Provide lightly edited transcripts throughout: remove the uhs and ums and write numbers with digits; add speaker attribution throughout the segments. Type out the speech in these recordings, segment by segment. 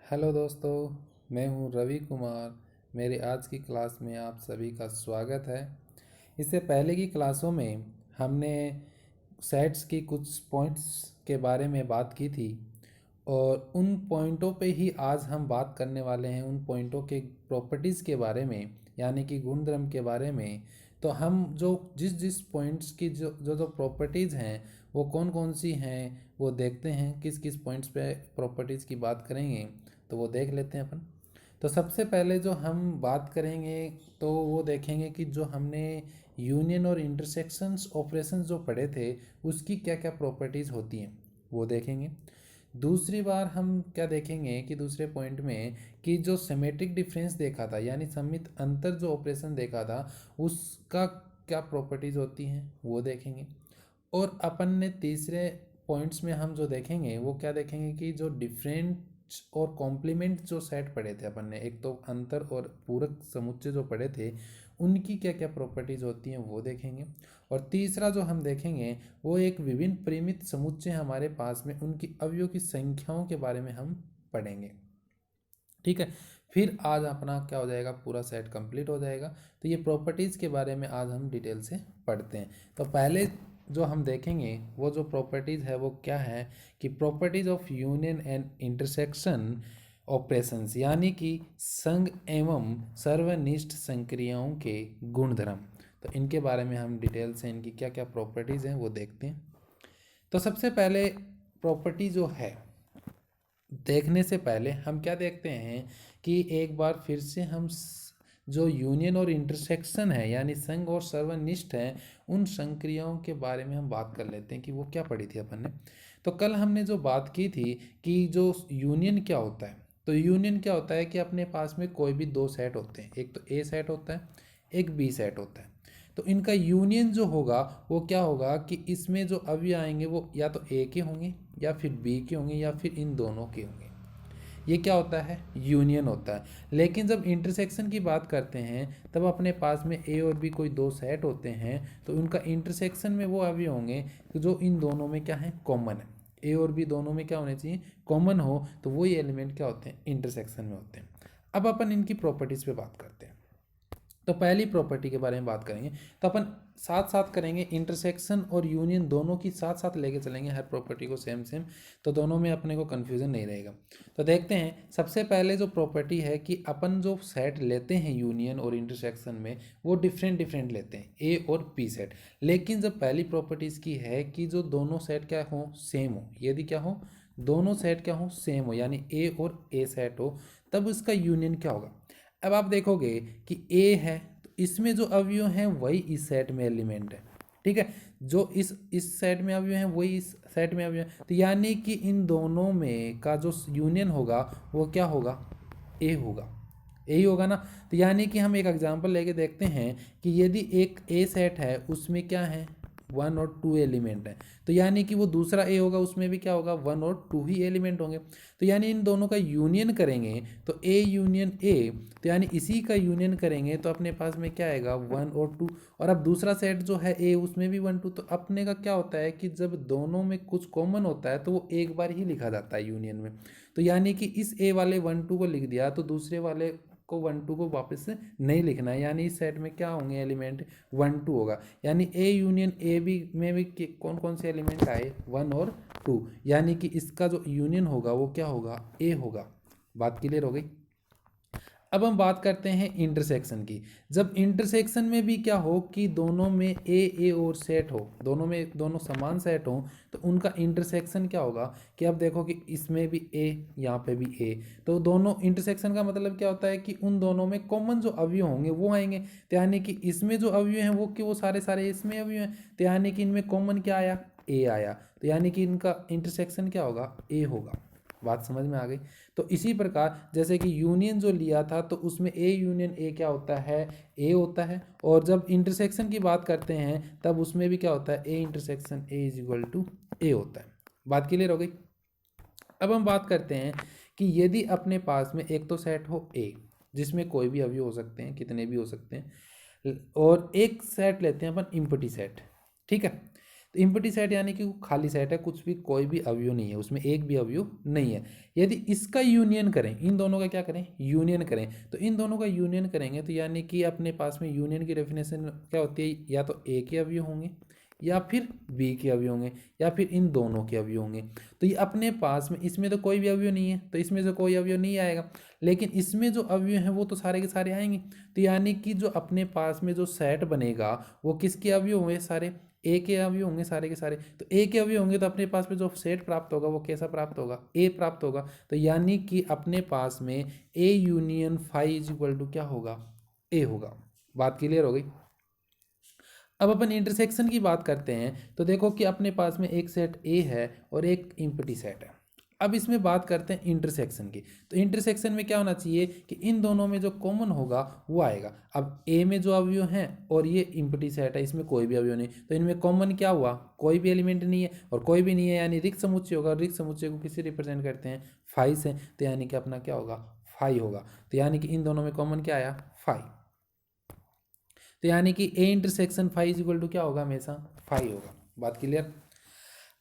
Speaker 1: Hello दोस्तों, मैं हूं रवि कुमार। मेरी आज की क्लास में आप सभी का स्वागत है। इससे पहले की क्लासों में हमने सेट्स की कुछ पॉइंट्स के बारे में बात की थी और उन पॉइंटों पे ही आज हम बात करने वाले हैं, उन पॉइंटों के प्रॉपर्टीज़ के बारे में, यानी कि गुणधर्म के बारे में। तो हम जो जिस जिस पॉइंट्स की जो जो जो प्रॉपर्टीज़ हैं वो कौन कौन सी हैं वो देखते हैं। किस किस पॉइंट्स पे प्रॉपर्टीज़ की बात करेंगे तो वो देख लेते हैं अपन। तो सबसे पहले जो हम बात करेंगे तो वो देखेंगे कि जो हमने यूनियन और इंटरसेक्शंस ऑपरेशंस जो पढ़े थे उसकी क्या क्या प्रॉपर्टीज़ होती हैं वो देखेंगे। दूसरी बार हम क्या देखेंगे कि दूसरे पॉइंट में कि जो सिमेट्रिक डिफरेंस देखा था यानी सममित अंतर जो ऑपरेशन देखा था उसका क्या प्रॉपर्टीज़ होती हैं वो देखेंगे। और अपन ने तीसरे पॉइंट्स में हम जो देखेंगे वो क्या देखेंगे कि जो डिफरेंट और कॉम्प्लीमेंट जो सेट पढ़े थे अपन ने, एक तो अंतर और पूरक समुच्चय जो पढ़े थे उनकी क्या क्या प्रॉपर्टीज़ होती हैं वो देखेंगे। और तीसरा जो हम देखेंगे वो एक विभिन्न परिमित समुच्चय हमारे पास में उनकी अवयवों की संख्याओं के बारे में हम पढ़ेंगे। ठीक है, फिर आज अपना क्या हो जाएगा, पूरा सेट कंप्लीट हो जाएगा। तो ये प्रॉपर्टीज़ के बारे में आज हम डिटेल से पढ़ते हैं। तो पहले जो हम देखेंगे वो जो प्रॉपर्टीज़ है वो क्या है कि properties of union and intersection operations, यानी कि संघ एवं सर्वनिष्ठ संक्रियाओं के गुणधर्म। तो इनके बारे में हम डिटेल से इनकी क्या क्या प्रॉपर्टीज़ हैं वो देखते हैं। तो सबसे पहले प्रॉपर्टी जो है देखने से पहले हम क्या देखते हैं कि एक बार फिर से हम जो यूनियन और इंटरसेक्शन है यानी संघ और सर्वनिष्ठ है उन संक्रियाओं के बारे में हम बात कर लेते हैं कि वो क्या पढ़ी थी अपन ने। तो कल हमने जो बात की थी कि जो यूनियन क्या होता है, तो यूनियन क्या होता है कि अपने पास में कोई भी दो सेट होते हैं, एक तो ए सेट होता है, एक बी सेट होता है। तो इनका यूनियन जो होगा वो क्या होगा कि इसमें जो अवयव आएंगे वो या तो ए के होंगे या फिर बी के होंगे या फिर इन दोनों के होंगे। ये क्या होता है, यूनियन होता है। लेकिन जब इंटरसेक्शन की बात करते हैं तब अपने पास में ए और बी कोई दो सेट होते हैं तो उनका इंटरसेक्शन में वो अवयव होंगे जो इन दोनों में क्या है, कॉमन है। ए और बी दोनों में क्या होने चाहिए, कॉमन हो, तो वही एलिमेंट क्या होते हैं, इंटरसेक्शन में होते हैं। अब अपन इनकी प्रॉपर्टीज़ पे बात करते हैं। तो पहली प्रॉपर्टी के बारे में बात करेंगे। तो अपन साथ साथ करेंगे, इंटरसेक्शन और यूनियन दोनों की साथ साथ लेके चलेंगे हर प्रॉपर्टी को सेम सेम, तो दोनों में अपने को कन्फ्यूज़न नहीं रहेगा। तो देखते हैं सबसे पहले जो प्रॉपर्टी है कि अपन जो सेट लेते हैं यूनियन और इंटरसेक्शन में वो डिफरेंट डिफरेंट लेते हैं, ए और बी सेट। लेकिन जब पहली प्रॉपर्टीज़ की है कि जो दोनों सेट क्या हो, सेम हो, यदि क्या हो, दोनों सेट क्या हो, सेम हो, यानी ए और ए सेट हो, तब उसका यूनियन क्या होगा। अब आप देखोगे कि ए है तो इसमें जो अवयव हैं वही इस सेट में एलिमेंट है। ठीक है, जो इस सेट में अवयव हैं वही इस सेट में अवयव हैं, तो यानी कि इन दोनों में का जो यूनियन होगा वो क्या होगा, ए होगा, यही होगा ना। तो यानी कि हम एक एग्जांपल लेके देखते हैं कि यदि एक ए सेट है उसमें क्या है, वन और टू एलिमेंट है, तो यानी कि वो दूसरा ए होगा उसमें भी क्या होगा, वन और टू ही एलिमेंट होंगे। तो यानी इन दोनों का यूनियन करेंगे तो ए यूनियन ए, तो यानी इसी का यूनियन करेंगे तो अपने पास में क्या आएगा, वन और टू। और अब दूसरा सेट जो है ए उसमें भी वन टू, तो अपने का क्या होता है कि जब दोनों में कुछ कॉमन होता है तो वो एक बार ही लिखा जाता है यूनियन में। तो यानी कि इस ए वाले वन टू को लिख दिया तो दूसरे वाले को वन टू को वापस से नहीं लिखना है, यानी इस सेट में क्या होंगे एलिमेंट, वन टू होगा। यानी ए यूनियन ए बी में भी कौन कौन से एलिमेंट आए, वन और टू, यानी कि इसका जो यूनियन होगा वो क्या होगा, ए होगा। बात क्लियर हो गई। अब हम बात करते हैं इंटरसेक्शन की। जब इंटरसेक्शन में भी क्या हो कि दोनों में ए और सेट हो, दोनों में दोनों समान सेट हो, तो उनका इंटरसेक्शन क्या होगा कि अब देखो कि इसमें भी ए, यहाँ पे भी ए, तो दोनों इंटरसेक्शन का मतलब क्या होता है कि उन दोनों में कॉमन जो अवयव होंगे वो आएंगे। तो यानी कि इसमें जो अवयव हैं वो कि वो सारे सारे इसमें अवयव हैं, तो यानी कि इनमें कॉमन क्या आया, ए आया, तो यानी कि इनका इंटरसेक्शन क्या होगा, ए होगा। बात समझ में आ गई। तो इसी प्रकार जैसे कि यूनियन जो लिया था तो उसमें ए यूनियन ए क्या होता है, ए होता है। और जब इंटरसेक्शन की बात करते हैं तब उसमें भी क्या होता है, A intersection A is equal to A होता है। बात क्लियर हो गई। अब हम बात करते हैं कि यदि अपने पास में एक तो सेट हो ए जिसमें कोई भी अवयव हो सकते हैं, कितने भी हो सकते हैं, और एक सेट लेते हैं अपन इम्पटी सेट। ठीक है, तो एम्प्टी सेट यानी कि वो खाली सेट है, कुछ भी कोई भी अवयव नहीं है, उसमें एक भी अवयव नहीं है। यदि इसका यूनियन करें, इन दोनों का क्या करें, यूनियन करें, तो इन दोनों का यूनियन करेंगे तो यानी कि अपने पास में यूनियन की डेफिनेशन क्या होती है, या तो ए के अवयव होंगे या फिर बी के अवयव होंगे या फिर इन दोनों के अवयव होंगे। तो ये अपने पास में, इसमें तो कोई भी अवयव नहीं है तो इसमें से कोई अवयव नहीं आएगा, लेकिन इसमें जो अवयव हैं वो तो सारे के सारे आएंगे। तो यानी कि जो अपने पास में जो सेट बनेगा वो किसके अवयव होंगे, सारे ए के अवयव होंगे सारे के सारे। तो ए के अवयव होंगे तो अपने पास में जो सेट प्राप्त होगा वो कैसा प्राप्त होगा, ए प्राप्त होगा। तो यानी कि अपने पास में A union phi is equal to क्या होगा, ए होगा। बात क्लियर हो गई। अब अपन इंटरसेक्शन की बात करते हैं तो देखो कि अपने पास में एक सेट ए है और एक इम्प्टी सेट है। अब इसमें बात करते हैं इंटरसेक्शन की। तो इंटरसेक्शन में क्या होना चाहिए कि इन दोनों में जो कॉमन होगा वो आएगा। अब ए में जो अवयव हैं और ये इम्प्टी सेट है, इसमें कोई भी अवयव नहीं, तो इनमें कॉमन क्या हुआ, कोई भी एलिमेंट नहीं है और कोई भी नहीं है, यानी रिक्त समुच्चय होगा। रिक्त समुच्चय को किसी रिप्रेजेंट करते हैं, फाई से, तो यानी कि अपना क्या होगा, फाई होगा। तो यानी कि इन दोनों में कॉमन क्या आया, फाई। तो यानी कि A intersection phi is equal to क्या होगा, हमेशा फाई होगा। बात क्लियर।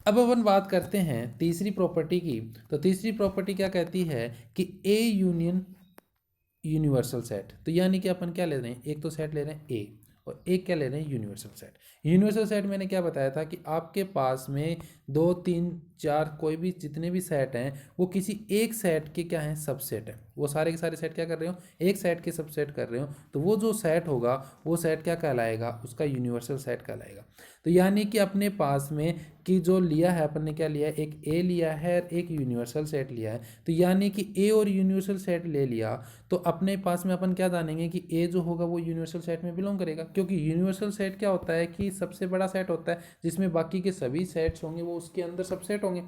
Speaker 1: अब अपन बात करते हैं तीसरी प्रॉपर्टी की। तो तीसरी प्रॉपर्टी क्या कहती है कि ए यूनियन यूनिवर्सल सेट। तो यानी कि अपन क्या ले रहे हैं, एक तो सेट ले रहे हैं ए और एक क्या ले रहे हैं, यूनिवर्सल सेट। यूनिवर्सल सेट मैंने क्या बताया था कि आपके पास में 2 3 4 कोई भी जितने भी सेट हैं वो किसी एक सेट के क्या हैं, सबसेट है। वो सारे के सारे सेट क्या कर रहे हो, एक सेट के सबसेट कर रहे हो, तो वो जो सेट होगा वो सेट क्या कहलाएगा, उसका यूनिवर्सल सेट कहलाएगा। तो यानी कि अपने पास में कि जो लिया है अपन ने, क्या लिया है, एक ए लिया है और एक यूनिवर्सल सेट लिया है। तो यानी कि ए और यूनिवर्सल सेट ले लिया तो अपने पास में अपन क्या जानेंगे कि ए जो होगा वो यूनिवर्सल सेट में बिलोंग करेगा, क्योंकि यूनिवर्सल सेट क्या होता है कि सबसे बड़ा सेट होता है जिसमें बाकी के सभी सेट्स होंगे वो उसके अंदर सबसेट होंगे।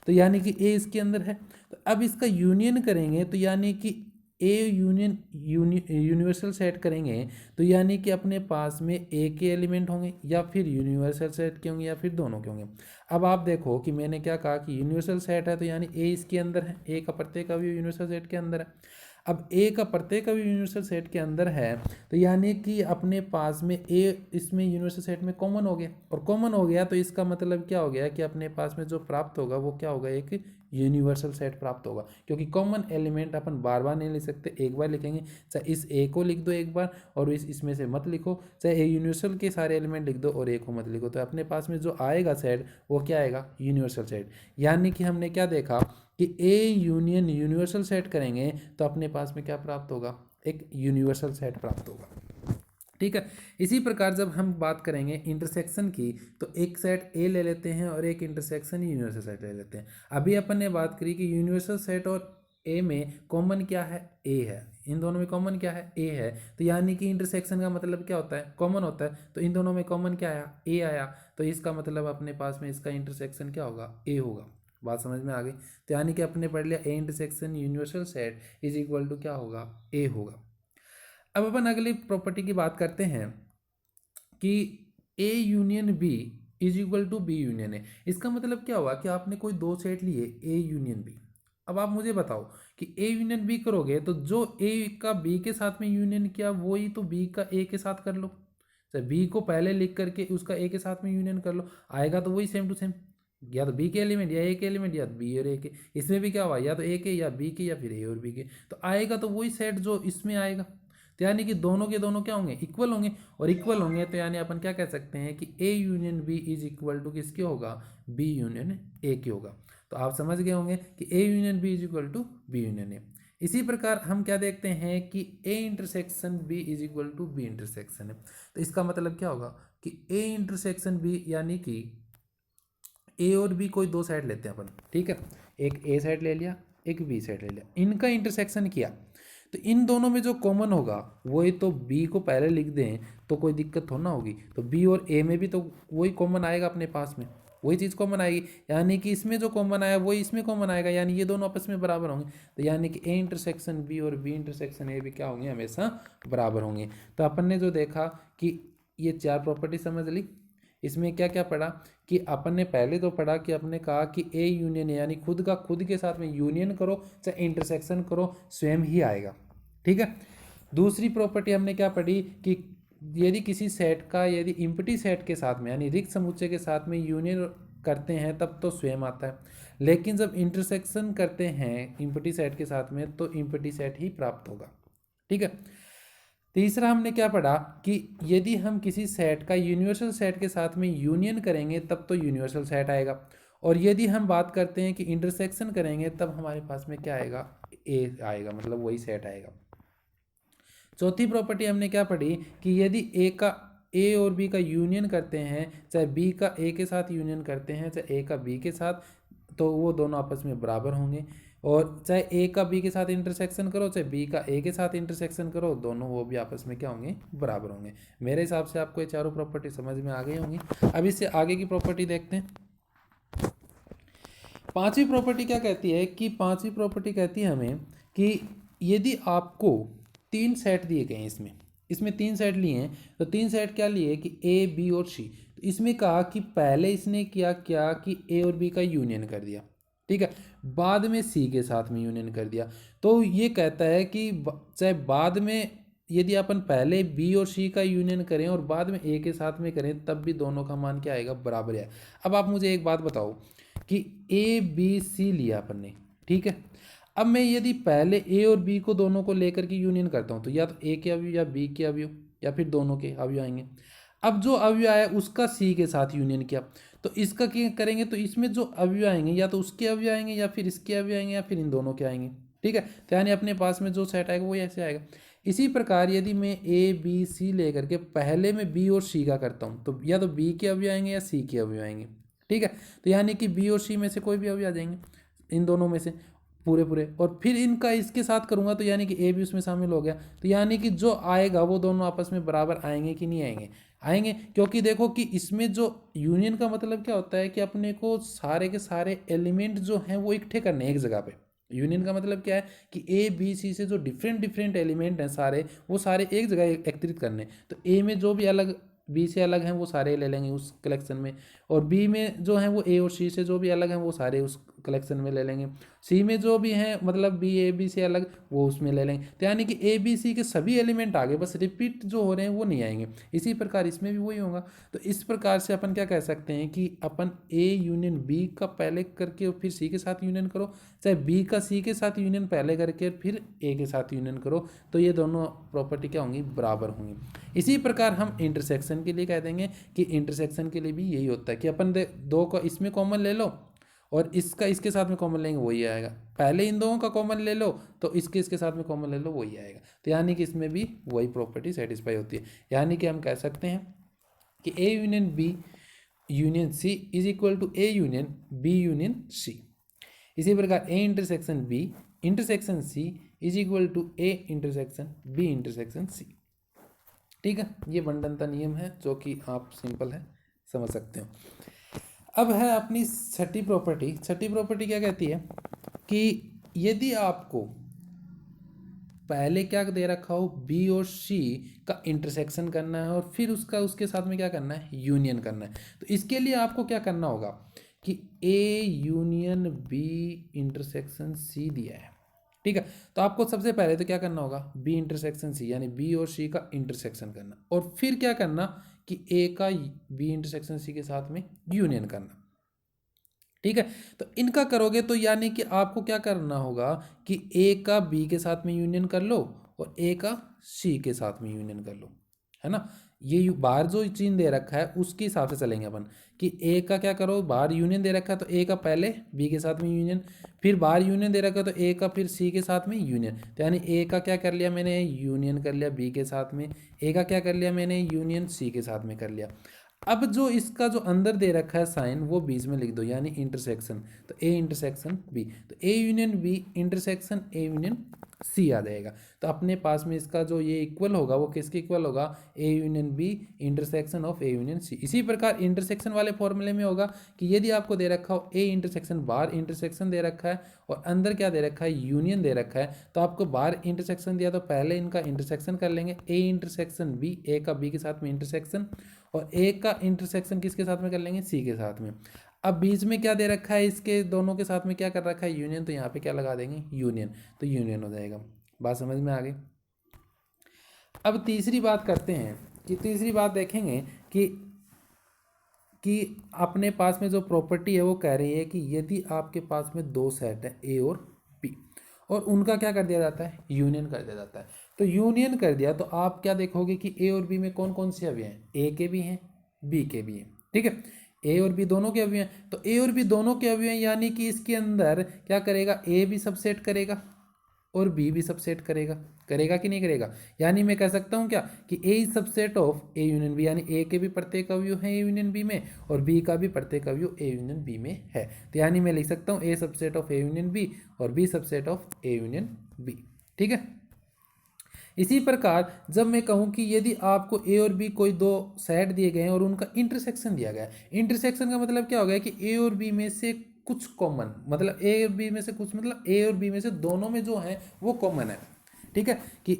Speaker 1: तो यानी कि ए इसके अंदर है। तो अब इसका यूनियन करेंगे तो यानी कि ए यूनियन यूनिवर्सल सेट करेंगे तो यानी कि अपने पास में ए के एलिमेंट होंगे या फिर यूनिवर्सल सेट के होंगे या फिर दोनों के होंगे। अब आप देखो कि मैंने क्या कहा कि यूनिवर्सल सेट है तो यानी ए इसके अंदर है, ए का प्रत्येक अवयव यूनिवर्सल सेट के अंदर है। अब ए का प्रत्येक अवयव यूनिवर्सल सेट के अंदर है तो यानी कि अपने पास में ए इसमें यूनिवर्सल सेट में कॉमन हो गया, और कॉमन हो गया तो इसका मतलब क्या हो गया कि अपने पास में जो प्राप्त होगा वो क्या होगा, एक यूनिवर्सल सेट प्राप्त होगा। क्योंकि कॉमन एलिमेंट अपन बार बार नहीं लिख सकते, एक बार लिखेंगे। चाहे इस ए को लिख दो एक बार और इसमें से मत लिखो, चाहे ए यूनिवर्सल के सारे एलिमेंट लिख दो और ए को मत लिखो, तो अपने पास में जो आएगा सेट वो क्या आएगा, यूनिवर्सल सेट। यानी कि हमने क्या देखा कि ए यूनियन यूनिवर्सल सेट करेंगे तो अपने पास में क्या प्राप्त होगा, एक यूनिवर्सल सेट प्राप्त होगा। ठीक है। इसी प्रकार जब हम बात करेंगे इंटरसेक्शन की तो एक सेट ए ले लेते हैं और एक इंटरसेक्शन यूनिवर्सल सेट ले लेते हैं। अभी अपन ने बात करी कि यूनिवर्सल सेट और ए में कॉमन क्या है, ए है। इन दोनों में कॉमन क्या है, ए है। तो यानी कि इंटरसेक्शन का मतलब क्या होता है, कॉमन होता है। तो इन दोनों में कॉमन क्या आया, ए आया। तो इसका मतलब अपने पास में इसका इंटरसेक्शन क्या होगा, ए होगा। बात समझ में आ गई। तो यानी कि अपने पढ़ लिया A intersection universal set is equal to क्या होगा, ए होगा। अब अपन अगली प्रॉपर्टी की बात करते हैं कि A union B is equal to B union A. इसका मतलब क्या हुआ कि आपने कोई दो सेट लिए ए यूनियन बी। अब आप मुझे बताओ कि ए यूनियन बी करोगे तो जो ए का बी के साथ में यूनियन किया वही तो बी का ए के साथ कर लो। तो बी को पहले लिख करके उसका ए के साथ में यूनियन कर लो, आएगा तो वही सेम टू सेम, या तो बी के एलिमेंट या ए के एलिमेंट या बी और ए के। इसमें भी क्या हुआ, या तो ए के या बी के या फिर ए और बी के, तो आएगा तो वही सेट जो इसमें आएगा। तो यानी कि दोनों के दोनों क्या होंगे, इक्वल होंगे। और इक्वल होंगे तो यानी अपन क्या कह सकते हैं कि A union B is equal to किसके होगा, बी यूनियन ए के होगा। तो आप समझ गए होंगे कि A union B is equal to B union A. इसी प्रकार हम क्या देखते हैं कि A intersection B is equal to B intersection है। तो इसका मतलब क्या होगा कि ए इंटरसेक्शन बी यानी कि ए और बी कोई दो साइड लेते हैं अपन, ठीक है। एक ए साइड ले लिया, एक बी साइड ले लिया, इनका इंटरसेक्शन किया तो इन दोनों में जो कॉमन होगा वही तो बी को पहले लिख दें तो कोई दिक्कत थोड़ा ना होगी। तो बी और ए में भी तो वही कॉमन आएगा अपने पास में, वही चीज़ कॉमन आएगी। यानी कि इसमें जो कॉमन आया वही इसमें कॉमन आएगा, यानी ये दोनों आपस में बराबर होंगे। तो यानी कि ए इंटरसेक्शन बी और बी इंटरसेक्शन ए भी क्या होंगे, हमेशा बराबर होंगे। तो अपन ने जो देखा कि ये चार प्रॉपर्टी समझ ली। इसमें क्या क्या पढ़ा कि अपन ने पहले तो पढ़ा कि आपने कहा कि ए यूनियन यानी खुद का खुद के साथ में यूनियन करो चाहे इंटरसेक्शन करो स्वयं ही आएगा, ठीक है। दूसरी प्रॉपर्टी हमने क्या पढ़ी कि यदि किसी सेट का यदि इम्पटी सेट के साथ में यानी रिक्त समुच्चय के साथ में यूनियन करते हैं तब तो स्वयं आता है, लेकिन जब इंटरसेक्शन करते हैं इम्पटी सेट के साथ में तो इम्पटी सेट ही प्राप्त होगा। ठीक है। तीसरा हमने क्या पढ़ा कि यदि हम किसी सेट का यूनिवर्सल सेट के साथ में यूनियन करेंगे तब तो यूनिवर्सल सेट आएगा, और यदि हम बात करते हैं कि इंटरसेक्शन करेंगे तब हमारे पास में क्या आएगा, ए आएगा, मतलब वही सेट आएगा। चौथी प्रॉपर्टी हमने क्या पढ़ी कि यदि ए और बी का यूनियन करते हैं, चाहे बी का ए के साथ यूनियन करते हैं चाहे ए का बी के साथ, तो वो दोनों आपस में बराबर होंगे, और चाहे ए का बी के साथ इंटरसेक्शन करो चाहे बी का ए के साथ इंटरसेक्शन करो, दोनों वो भी आपस में क्या होंगे, बराबर होंगे। मेरे हिसाब से आपको ये चारों प्रॉपर्टी समझ में आ गई होंगी। अब इससे आगे की प्रॉपर्टी देखते हैं। पांचवी प्रॉपर्टी क्या कहती है कि पांचवी प्रॉपर्टी कहती है हमें कि यदि आपको तीन सेट दिए गए हैं, इसमें तीन सेट लिए हैं, तो तीन सेट क्या लिए कि ए बी और सी, तो इसमें कहा कि पहले इसने किया क्या कि ए और बी का यूनियन कर दिया, ठीक है, बाद में सी के साथ में यूनियन कर दिया। तो ये कहता है कि चाहे बाद में यदि अपन पहले बी और सी का यूनियन करें और बाद में ए के साथ में करें तब भी दोनों का मान क्या आएगा, बराबर है। अब आप मुझे एक बात बताओ कि ए बी सी लिया अपन ने, ठीक है, अब मैं यदि पहले ए और बी को दोनों को लेकर के यूनियन करता हूँ तो या तो ए के अवयव या बी के अवयव या फिर दोनों के अवयव आएंगे। अब जो अवयव आया उसका सी के साथ यूनियन किया, तो इसका क्या करेंगे, तो इसमें जो अवयव आएंगे या तो उसके अवयव आएंगे या फिर इसके अवयव आएंगे या फिर इन दोनों के आएंगे। ठीक है, तो यानी अपने पास में जो सेट आएगा वो ऐसे आएगा। इसी प्रकार यदि मैं ए बी सी लेकर के पहले मैं बी और सी का करता हूँ तो या तो बी के अवयव आएंगे या सी के अवयव आएंगे। ठीक है, तो यानी कि बी और सी में से कोई भी अवयव आ जाएंगे, इन दोनों में से पूरे पूरे, और फिर इनका इसके साथ करूंगा तो यानी कि ए भी उसमें शामिल हो गया, तो यानी कि जो आएगा वो दोनों आपस में बराबर आएंगे कि नहीं आएंगे, आएंगे। क्योंकि देखो कि इसमें जो यूनियन का मतलब क्या होता है कि अपने को सारे के सारे एलिमेंट जो हैं वो इकट्ठे करने एक जगह पे। यूनियन का मतलब क्या है कि ए बी सी से जो डिफरेंट डिफरेंट एलिमेंट हैं सारे, वो सारे एक जगह एकत्रित करने। तो ए में जो भी अलग बी से अलग हैं वो सारे ले लेंगे उस कलेक्शन में, और बी में जो हैं वो ए और सी से जो भी अलग हैं वो सारे उस कलेक्शन में ले लेंगे, सी में जो भी हैं मतलब बी ए बी से अलग वो उसमें ले लेंगे। तो यानी कि ए बी सी के सभी एलिमेंट आ गए, बस रिपीट जो हो रहे हैं वो नहीं आएंगे। इसी प्रकार इसमें भी वही होगा। तो इस प्रकार से अपन क्या कह सकते हैं कि अपन ए यूनियन बी का पहले करके फिर सी के साथ यूनियन करो, चाहे बी का सी के साथ यूनियन पहले करके फिर ए के साथ यूनियन करो, तो ये दोनों प्रॉपर्टी क्या होंगी, बराबर होंगी। इसी प्रकार हम इंटरसेक्शन के लिए कह देंगे कि इंटरसेक्शन के लिए भी यही होता है कि अपन दो को इसमें कॉमन ले लो और इसका इसके साथ में कॉमन लेंगे वही आएगा, पहले इन दोनों का कॉमन ले लो तो इसके साथ में कॉमन ले लो वही आएगा। तो यानी कि इसमें भी वही प्रॉपर्टी सेटिस्फाई होती है। यानी कि हम कह सकते हैं कि A union B union C is equal to A union B union C. इसी प्रकार A intersection B intersection C is equal to A intersection B intersection C. ठीक है, ये बंडनता नियम है जो कि आप सिंपल है समझ सकते हो। अब है अपनी छठी प्रॉपर्टी। छठी प्रॉपर्टी क्या कहती है कि यदि आपको पहले क्या दे रखा हो बी और सी का इंटरसेक्शन करना है और फिर उसका उसके साथ में क्या करना है, यूनियन करना है, तो इसके लिए आपको क्या करना होगा कि A union B intersection C दिया है। ठीक है, तो आपको सबसे पहले तो क्या करना होगा, बी इंटरसेक्शन सी यानी बी और सी का इंटरसेक्शन करना, और फिर क्या करना कि ए का बी इंटरसेक्शन सी के साथ में यूनियन करना। ठीक है, तो इनका करोगे तो यानी कि आपको क्या करना होगा कि ए का बी के साथ में यूनियन कर लो और ए का सी के साथ में यूनियन कर लो, है ना। ये बाहर जो चीन दे रखा है उसके हिसाब से चलेंगे अपन कि ए का क्या करो, बाहर यूनियन दे रखा है तो ए का पहले बी के साथ में यूनियन, फिर बाहर यूनियन दे रखा है तो ए का फिर सी के साथ में यूनियन। तो यानी ए का क्या कर लिया मैंने, यूनियन कर लिया बी के साथ में, ए का क्या कर लिया मैंने, यूनियन सी के साथ में कर लिया। अब जो इसका जो अंदर दे रखा है साइन वो बीच में लिख दो यानी इंटरसेक्शन, तो ए इंटरसेक्शन बी, तो A union B intersection A union C आ जाएगा। तो अपने पास में इसका जो ये इक्वल होगा वो किसके इक्वल होगा, A union B intersection of A union C. इसी प्रकार इंटरसेक्शन वाले फॉर्मूले में होगा कि यदि आपको दे रखा हो ए इंटरसेक्शन, बाहर इंटरसेक्शन दे रखा है और अंदर क्या दे रखा है, यूनियन दे रखा है, तो आपको बाहर इंटरसेक्शन दिया तो पहले इनका इंटरसेक्शन कर लेंगे, ए इंटरसेक्शन बी, ए का बी के साथ में इंटरसेक्शन, और ए का इंटरसेक्शन किसके साथ में कर लेंगे, सी के साथ में। अब बीच में क्या दे रखा है, इसके दोनों के साथ में क्या कर रखा है, यूनियन, तो यहाँ पे क्या लगा देंगे, यूनियन, तो यूनियन हो जाएगा। बात समझ में आ गई। अब तीसरी बात करते हैं कि तीसरी बात देखेंगे कि अपने पास में जो प्रॉपर्टी है वो कह रही है कि यदि आपके पास में दो सेट है ए और बी, और उनका क्या कर दिया जाता है, यूनियन कर दिया जाता है। तो यूनियन कर दिया तो आप क्या देखोगे कि ए और बी में कौन कौन से अवयव हैं, ए के भी हैं बी के भी हैं, ठीक है। ए और बी दोनों के अवयव हैं, तो ए और बी दोनों के अवयव हैं, यानी कि इसके अंदर क्या करेगा, ए भी सबसेट करेगा और बी भी सबसेट करेगा, करेगा कि नहीं करेगा। यानी मैं कह सकता हूँ क्या कि A is subset of A union B, यानी ए के भी प्रत्येक अवयव है ए यूनियन बी में और बी का भी प्रत्येक अवयव ए यूनियन बी में है। तो यानी मैं लिख सकता हूँ A subset of A union B और B subset of A union B, ठीक है। इसी प्रकार जब मैं कहूँ कि यदि आपको ए और बी कोई दो सेट दिए गए हैं और उनका इंटरसेक्शन दिया गया है, इंटरसेक्शन का मतलब क्या हो गया कि ए और बी में से कुछ कॉमन, मतलब ए और बी में से कुछ, मतलब ए और बी में से दोनों में जो है वो कॉमन है, ठीक है, कि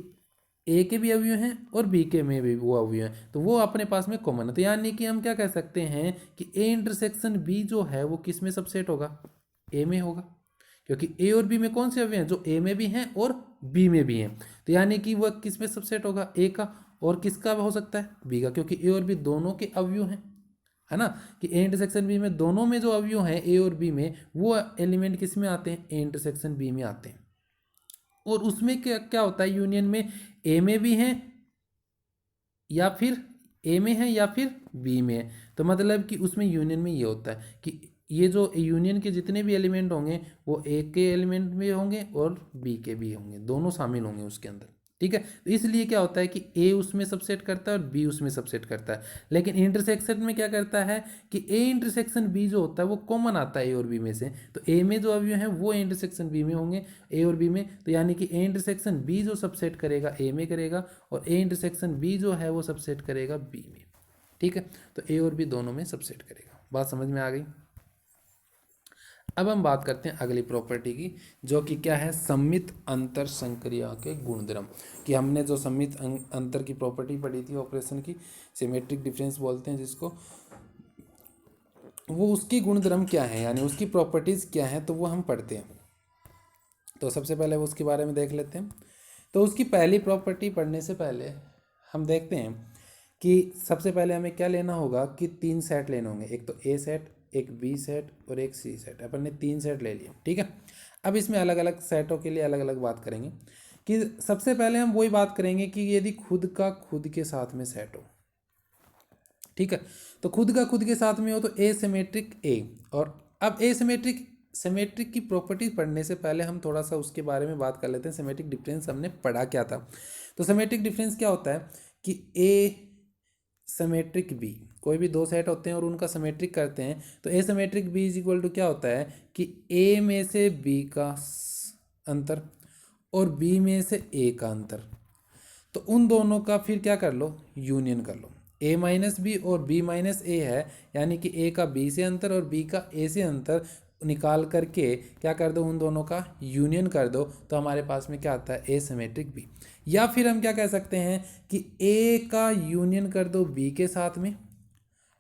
Speaker 1: ए के भी अवयव हैं और बी के में भी वो अवयव हैं, तो वो अपने पास में कॉमन है। तो यानी कि हम क्या कह सकते हैं कि ए इंटरसेक्शन बी जो है वो किस में सबसेट होगा, ए में होगा, क्योंकि ए और बी में कौन से अवयव हैं, जो ए में भी हैं और बी में भी हैं। तो यानी कि वह किस में सबसेट होगा, ए का, और किसका हो सकता है, बी का, क्योंकि ए और बी दोनों के अवयव हैं, है ना, कि ए इंटरसेक्शन बी में दोनों में जो अवयव हैं ए और बी में, वो एलिमेंट किस में आते हैं, ए इंटरसेक्शन बी में आते हैं। और उसमें क्या क्या होता है, यूनियन में ए में भी हैं या फिर ए में है या फिर बी में है। तो मतलब कि उसमें यूनियन में ये होता है कि ये जो यूनियन के जितने भी एलिमेंट होंगे वो ए के एलिमेंट में होंगे और बी के भी होंगे, दोनों शामिल होंगे उसके अंदर, ठीक है। तो इसलिए क्या होता है कि ए उसमें सबसेट करता है और बी उसमें सबसेट करता है। लेकिन इंटरसेक्शन में क्या करता है कि ए इंटरसेक्शन बी जो होता है वो कॉमन आता है ए और बी में से, तो ए में जो अवयव हैं वो इंटरसेक्शन बी में होंगे, ए और बी में। तो यानी कि ए इंटरसेक्शन बी जो सबसेट करेगा ए में करेगा और ए इंटरसेक्शन बी जो है वो सबसेट करेगा बी में, ठीक है। तो ए और बी दोनों में सबसेट करेगा। बात समझ में आ गई। अब हम बात करते हैं अगली प्रॉपर्टी की, जो कि क्या है, सममित अंतर संक्रिया के गुणधर्म। कि हमने जो सममित अंतर की प्रॉपर्टी पढ़ी थी ऑपरेशन की, सिमेट्रिक डिफरेंस बोलते हैं जिसको, वो उसकी गुणधर्म क्या है, यानी उसकी प्रॉपर्टीज़ क्या है, तो वो हम पढ़ते हैं। तो सबसे पहले वो उसके बारे में देख लेते हैं। तो उसकी पहली प्रॉपर्टी पढ़ने से पहले हम देखते हैं कि सबसे पहले हमें क्या लेना होगा कि तीन सेट लेने होंगे, एक तो ए सेट, एक बी सेट और एक सी सेट। अपन ने तीन सेट ले लिए, ठीक है। अब इसमें अलग अलग सेटों के लिए अलग अलग बात करेंगे। कि सबसे पहले हम वही बात करेंगे कि यदि खुद का खुद के साथ में सेट हो, ठीक है। तो खुद का खुद के साथ में हो तो ए सिमेट्रिक ए। और अब ए सिमेट्रिक की प्रॉपर्टीज पढ़ने से पहले हम थोड़ा सा उसके बारे में बात कर लेते हैं। सिमेट्रिक डिफरेंस हमने पढ़ा क्या था। तो सिमेट्रिक डिफरेंस क्या होता है कि ए सिमेट्रिक बी, कोई भी दो सेट होते हैं और उनका सिमेट्रिक करते हैं, तो A symmetric B is equal to क्या होता है कि ए में से बी का अंतर और बी में से ए का अंतर, तो उन दोनों का फिर क्या कर लो, यूनियन कर लो। ए माइनस बी और बी माइनस ए है, यानी कि ए का बी से अंतर और बी का ए से अंतर निकाल करके क्या कर दो, उन दोनों का यूनियन कर दो, तो हमारे पास में क्या आता है, ए सिमेट्रिक बी। या फिर हम क्या कह सकते हैं कि ए का यूनियन कर दो बी के साथ में,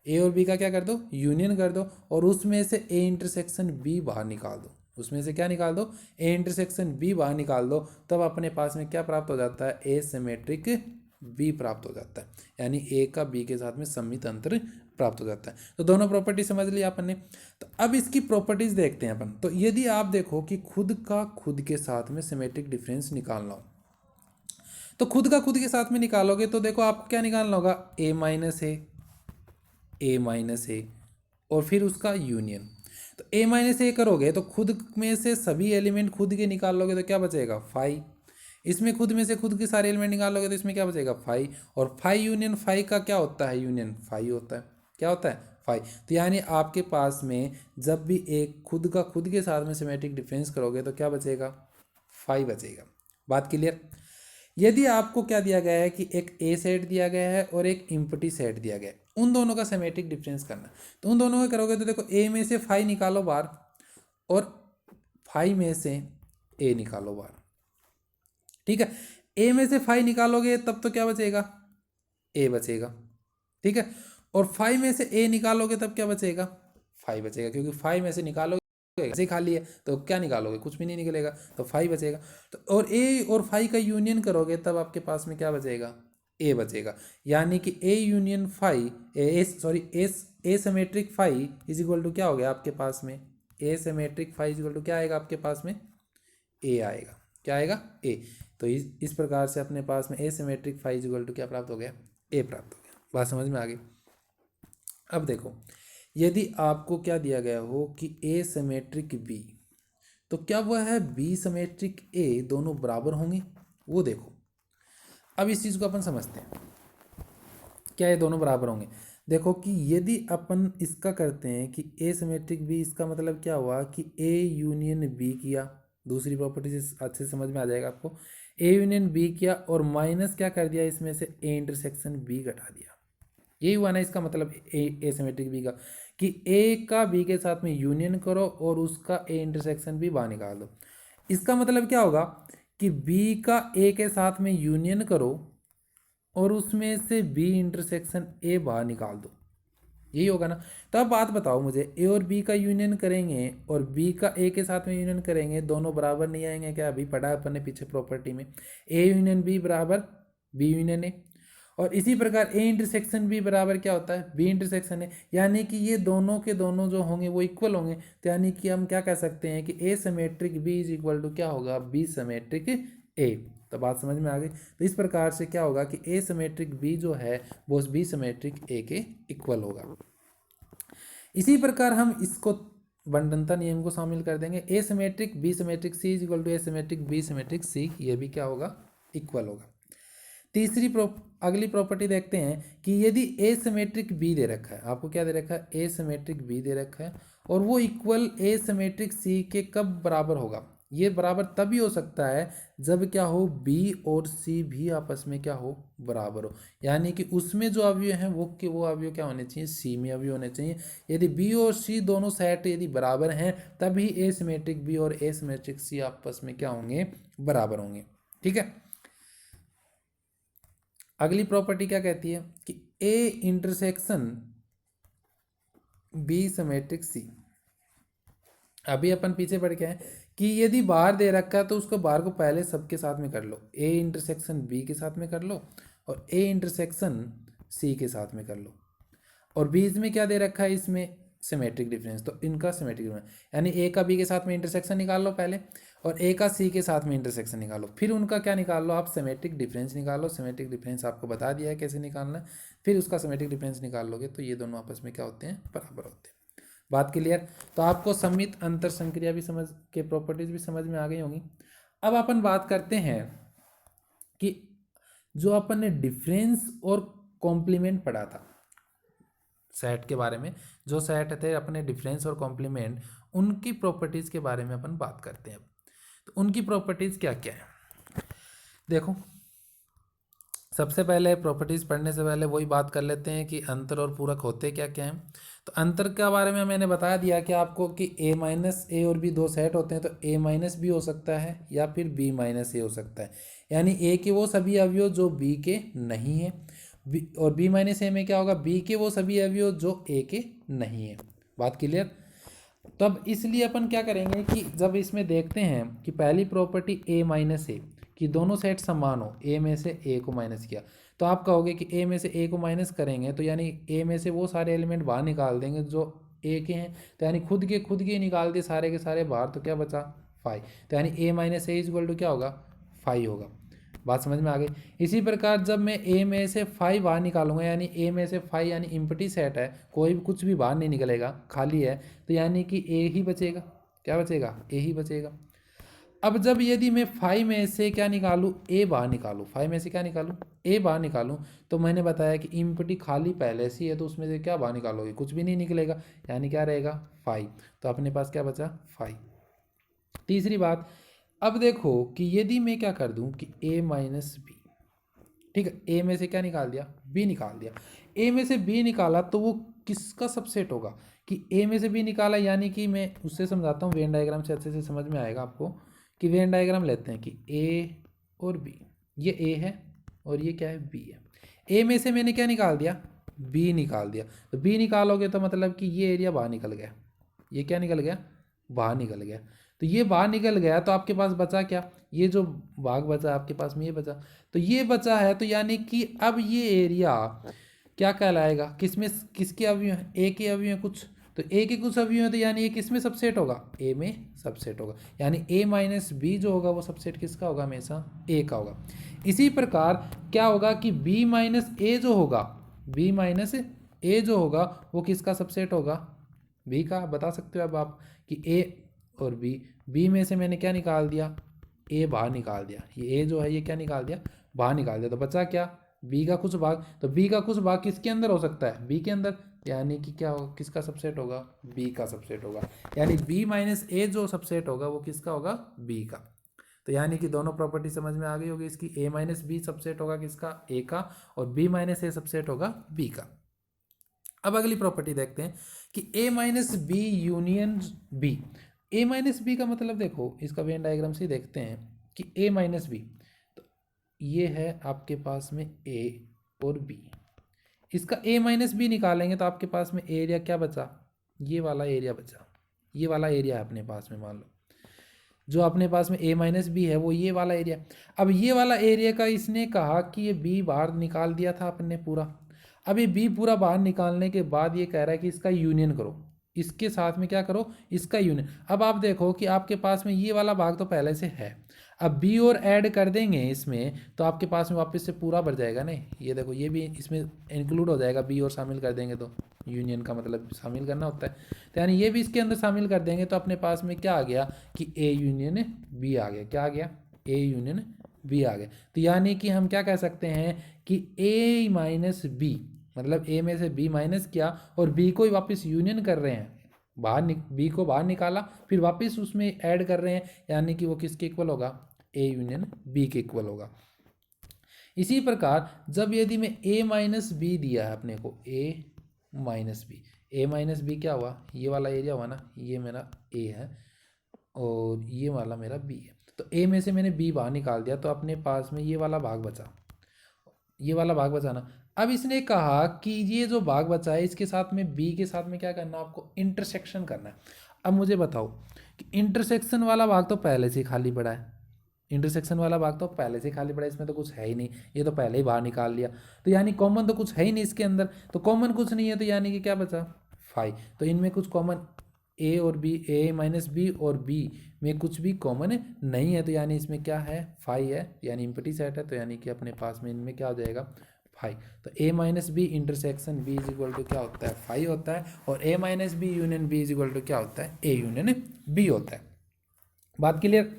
Speaker 1: ए और बी का क्या कर दो, यूनियन कर दो, और उसमें से ए इंटरसेक्शन बी बाहर निकाल दो। उसमें से क्या निकाल दो, ए इंटरसेक्शन बी बाहर निकाल दो, तब अपने पास में क्या प्राप्त हो जाता है, ए सिमेट्रिक बी प्राप्त हो जाता है, यानी ए का बी के साथ में सममित अंतर प्राप्त हो जाता है। तो दोनों प्रॉपर्टी समझ ली अपन ने। तो अब इसकी प्रॉपर्टीज देखते हैं अपन। तो यदि आप देखो कि खुद का खुद के साथ में सिमेट्रिक डिफरेंस निकालना हो, तो खुद का खुद के साथ में निकालोगे तो देखो आपको क्या निकालना होगा, ए माइनस ए और फिर उसका यूनियन। तो ए माइनस ए करोगे तो खुद में से सभी एलिमेंट खुद के निकाल लोगे तो क्या बचेगा, फाइव। इसमें खुद में से खुद के सारे एलिमेंट निकाल लोगे तो इसमें क्या बचेगा, फाइव। और फाइव यूनियन फाइव का क्या होता है, यूनियन फाइव होता है। क्या होता है, फाइव। तो यानी आपके पास में जब भी एक खुद का खुद के साथ में सिमेट्रिक डिफरेंस करोगे तो क्या बचेगा, फाइव बचेगा। बात क्लियर। यदि आपको क्या दिया गया है कि एक ए सेट दिया गया है और एक इम्पटी सेट दिया गया है, उन दोनों का सिमेट्रिक डिफरेंस करना, तो उन दोनों का करोगे तो देखो ए में से फाइव निकालो बाहर और फाइव में से ए निकालो बाहर, ठीक है। ए में से फाइव निकालोगे तब तो क्या बचेगा, ए बचेगा, ठीक है। और फाइव में से ए निकालोगे तब क्या बचेगा, फाइव बचेगा, क्योंकि फाइव में से निकालोगे ऐसे खाली है तो क्या निकालोगे, कुछ भी नहीं निकलेगा, तो फाइव बचेगा। तो और ए और फाइव का यूनियन करोगे तब आपके पास में क्या बचेगा, ए बचेगा। यानी कि A union phi A symmetric phi is equal to क्या हो गया आपके पास में, A symmetric phi is equal to क्या आएगा आपके पास में, ए आएगा। क्या आएगा, ए। तो इस प्रकार से अपने पास में A symmetric phi is equal to क्या प्राप्त हो गया, ए प्राप्त हो गया। बात समझ में आ गई। अब देखो, यदि आपको क्या दिया गया हो कि ए सिमेट्रिक बी, तो क्या वह है बी सिमेट्रिक ए दोनों बराबर होंगे, वो देखो। अब इस चीज़ को अपन समझते हैं, क्या ये दोनों बराबर होंगे। देखो कि यदि अपन इसका करते हैं कि ए सिमेट्रिक बी, इसका मतलब क्या हुआ कि ए यूनियन बी किया, दूसरी प्रॉपर्टी से अच्छे से समझ में आ जाएगा आपको। ए यूनियन बी किया और माइनस क्या कर दिया इसमें से, ए इंटरसेक्शन बी घटा दिया। यही हुआ ना इसका मतलब ए सिमेट्रिक बी का, कि ए का बी के साथ में यूनियन करो और उसका ए इंटरसेक्शन भी बाहर निकाल दो। इसका मतलब क्या होगा कि बी का ए के साथ में यूनियन करो और उसमें से बी इंटरसेक्शन ए बाहर निकाल दो, यही होगा ना। तो अब बात बताओ मुझे, ए और बी का यूनियन करेंगे और बी का ए के साथ में यूनियन करेंगे, दोनों बराबर नहीं आएंगे क्या? अभी पढ़ा अपन ने पीछे प्रॉपर्टी में, ए यूनियन बी बराबर बी यूनियन ए। और इसी प्रकार ए इंटरसेक्शन बी बराबर क्या होता है, बी इंटरसेक्शन ए। यानी कि ये दोनों के दोनों जो होंगे वो इक्वल होंगे। तो यानी कि हम क्या कह सकते हैं कि A symmetric B is equal to क्या होगा, बी सिमेट्रिक ए। तो बात समझ में आ गई। तो इस प्रकार से क्या होगा कि ए सिमेट्रिक बी जो है वो बी सिमेट्रिक ए के इक्वल होगा। इसी प्रकार हम इसको बंटनता नियम को शामिल कर देंगे, A symmetric B symmetric C is equal to A symmetric B symmetric C, ये भी क्या होगा, इक्वल होगा। अगली प्रॉपर्टी देखते हैं कि यदि ए सिमेट्रिक बी दे रखा है, आपको क्या दे रखा है, ए सिमेट्रिक बी दे रखा है, और वो इक्वल ए सिमेट्रिक सी के कब बराबर होगा, ये बराबर तभी हो सकता है जब क्या हो, बी और सी भी आपस में क्या हो, बराबर हो। यानी कि उसमें जो अवयव हैं वो अवयव क्या होने चाहिए, सी में अवयव होने चाहिए। यदि बी और सी दोनों सेट यदि बराबर हैं तभी ए सिमेट्रिक बी और ए सिमेट्रिक सी आपस में क्या होंगे, बराबर होंगे। ठीक है। अगली प्रॉपर्टी क्या कहती है कि ए इंटरसेक्शन बी सिमेट्रिक सी। अभी अपन पीछे पढ़ के आए कि यदि बार दे रखा है तो उसको बार को पहले सबके साथ में कर लो, ए इंटरसेक्शन बी के साथ में कर लो और ए इंटरसेक्शन सी के साथ में कर लो, और बीच में क्या दे रखा है इसमें, सिमेट्रिक डिफरेंस। तो इनका सिमेट्रिक डिफरेंस यानी ए का बी के साथ में इंटरसेक्शन निकाल लो पहले, और ए का सी के साथ में इंटरसेक्शन निकालो, फिर उनका क्या निकाल लो आप, सिमेट्रिक डिफरेंस निकालो। सिमेट्रिक डिफरेंस आपको बता दिया है कैसे निकालना है, फिर उसका सिमेट्रिक डिफरेंस निकाल लोगे तो ये दोनों आपस में क्या होते हैं, बराबर होते हैं। बात क्लियर। तो आपको समित अंतर संक्रिया भी समझ के प्रॉपर्टीज भी समझ में आ गई होंगी। अब अपन बात करते हैं कि जो अपन ने डिफरेंस और कॉम्प्लीमेंट पढ़ा था सेट के बारे में, जो सेट थे अपने डिफरेंस और कॉम्प्लीमेंट, उनकी प्रॉपर्टीज के बारे में अपन बात करते हैं। तो उनकी प्रॉपर्टीज क्या क्या है, देखो सबसे पहले प्रॉपर्टीज पढ़ने से पहले वही बात कर लेते हैं कि अंतर और पूरक होते क्या क्या हैं। तो अंतर के बारे में मैंने बता दिया कि आपको कि ए माइनस ए और बी दो सेट होते हैं, तो ए माइनस बी हो सकता है या फिर बी माइनस ए हो सकता है। यानी ए के वो सभी अवयव जो बी के नहीं है, और बी माइनस ए में क्या होगा, बी के वो सभी अवयव जो ए के नहीं है। बात क्लियर। तो अब इसलिए अपन क्या करेंगे कि जब इसमें देखते हैं कि पहली प्रॉपर्टी ए माइनस ए कि दोनों सेट समान हो, ए में से ए को माइनस किया, तो आप कहोगे कि ए में से ए को माइनस करेंगे तो यानी ए में से वो सारे एलिमेंट बाहर निकाल देंगे जो ए के हैं, तो यानी खुद के निकाल दिए सारे के सारे बाहर, तो क्या बचा, फाइव। तो यानी A minus A is equal to क्या होगा, फाइव होगा। बात समझ में आ गई। इसी प्रकार जब मैं ए में से फाइव बाहर निकालूंगा, यानी ए में से फाइव यानी इम्पटी सेट है, कोई भी कुछ भी बाहर नहीं निकलेगा, खाली है, तो यानी कि ए ही बचेगा। क्या बचेगा, ए ही बचेगा। अब जब यदि मैं फाइव में से क्या निकालूं, ए बाहर निकालूं, फाइव में से क्या निकालूं, ए बाहर निकालूं, तो मैंने बताया कि इम्पटी खाली पहले से ही है, तो उसमें से क्या बाहर निकालोगे, कुछ भी नहीं निकलेगा, यानी क्या रहेगा, फाइव। तो अपने पास क्या बचा, फाइव। तीसरी बात, अब देखो कि यदि मैं क्या कर दूं कि a माइनस बी, ठीक है, a में से क्या निकाल दिया, b निकाल दिया, a में से b निकाला तो वो किसका सबसेट होगा, कि a में से b निकाला, यानी कि मैं उससे समझाता हूँ, वेन डायग्राम से अच्छे से समझ में आएगा आपको। कि वेन डायग्राम लेते हैं कि a और b, ये a है और ये क्या है, b है। a में से मैंने क्या निकाल दिया, b निकाल दिया, तो b निकालोगे तो मतलब कि ये एरिया बाहर निकल गया, ये क्या निकल गया, बाहर निकल गया। तो ये बाहर निकल गया तो आपके पास बचा क्या, ये जो भाग बचा आपके पास में ये बचा, तो ये बचा है, तो यानी कि अब ये एरिया क्या कहलाएगा, किसमें किसके अवयव हैं, ए के अवयव हैं कुछ, तो ए के कुछ अवयव हैं, तो यानी ये किस में सबसेट होगा, ए में सबसेट होगा, यानी ए माइनस बी जो होगा वो सबसेट किसका होगा, हमेशा ए का होगा। इसी प्रकार क्या होगा कि बी माइनस ए जो होगा, बी माइनस ए जो होगा वो किसका सबसेट होगा, बी का। बता सकते हो अब आप कि ए और बी में से मैंने क्या निकाल दिया, ए बाहर निकाल दिया, ये ए जो है ये क्या निकाल दिया, बाहर निकाल दिया, तो बचा क्या, बी का कुछ भाग, तो बी का कुछ भाग किसके अंदर हो सकता है, बी के अंदर, यानी कि क्या होगा, किसका सबसेट होगा, बी का सबसेट होगा, यानी बी माइनस ए जो सबसेट होगा वो किसका होगा, बी का। तो यानी कि दोनों प्रॉपर्टी समझ में आ गई होगी इसकी, ए माइनस बी सबसेट होगा किसका, ए का, और बी माइनस ए सबसेट होगा बी का। अब अगली प्रॉपर्टी देखते हैं कि A minus B union B. A minus B का मतलब देखो, इसका वेन डायग्राम से देखते हैं कि ए माइनस बी, तो ये है आपके पास में ए और बी, इसका ए माइनस बी निकालेंगे तो आपके पास में एरिया क्या बचा, ये वाला एरिया बचा, ये वाला एरिया है अपने पास में, मान लो जो अपने पास में ए माइनस बी है वो ये वाला एरिया। अब ये वाला एरिया का इसने कहा कि ये बी बाहर निकाल दिया था अपने पूरा, अब ये बी पूरा बाहर निकालने के बाद ये कह रहा है कि इसका यूनियन करो, इसके साथ में क्या करो, इसका यूनियन। अब आप देखो कि आपके पास में ये वाला भाग तो पहले से है, अब बी और ऐड कर देंगे इसमें तो आपके पास में वापस से पूरा भर जाएगा नहीं, ये देखो ये भी इसमें इंक्लूड हो जाएगा, बी और शामिल कर देंगे तो यूनियन का मतलब शामिल करना होता है, तो यानी ये भी इसके अंदर शामिल कर देंगे तो अपने पास में क्या आ गया कि ए यूनियन बी आ गया, क्या आ गया, ए यूनियन बी आ गया। तो यानी कि हम क्या कह सकते हैं कि ए माइनस बी, मतलब ए में से बी माइनस किया और बी को ही वापस यूनियन कर रहे हैं, बाहर बी को बाहर निकाला फिर वापस उसमें ऐड कर रहे हैं, यानी कि वो किसके इक्वल होगा, ए यूनियन बी के इक्वल होगा। इसी प्रकार जब यदि मैं ए माइनस बी दिया है अपने को, ए माइनस बी, ए माइनस बी क्या हुआ, ये वाला एरिया हुआ ना, ये मेरा ए है और ये वाला मेरा बी है, तो ए में से मैंने बी बाहर निकाल दिया तो अपने पास में ये वाला भाग बचा, ये वाला भाग बचा ना। अब इसने कहा कि ये जो भाग बचा है इसके साथ में बी के साथ में क्या करना है, आपको इंटरसेक्शन करना है। अब मुझे बताओ कि इंटरसेक्शन वाला भाग तो पहले से ही खाली पड़ा है, इंटरसेक्शन वाला भाग तो पहले से खाली पड़ा है, इसमें तो कुछ है ही नहीं, ये तो पहले ही बाहर निकाल लिया, तो यानी कॉमन तो कुछ है ही नहीं इसके अंदर, तो कॉमन कुछ नहीं है तो यानी कि क्या बचा, 5, तो इनमें कुछ कॉमन ए और बी, ए माइनस बी और बी में कुछ भी कॉमन नहीं है, तो यानी इसमें क्या है, 5 है, यानी इम्पटी सेट है, तो यानी कि अपने पास में इनमें क्या हो जाएगा 5, तो A minus B intersection B is equal to क्या होता है, 5 होता है, और A minus B union B is equal to क्या होता है, ए यूनियन बी होता है। बात क्लियर।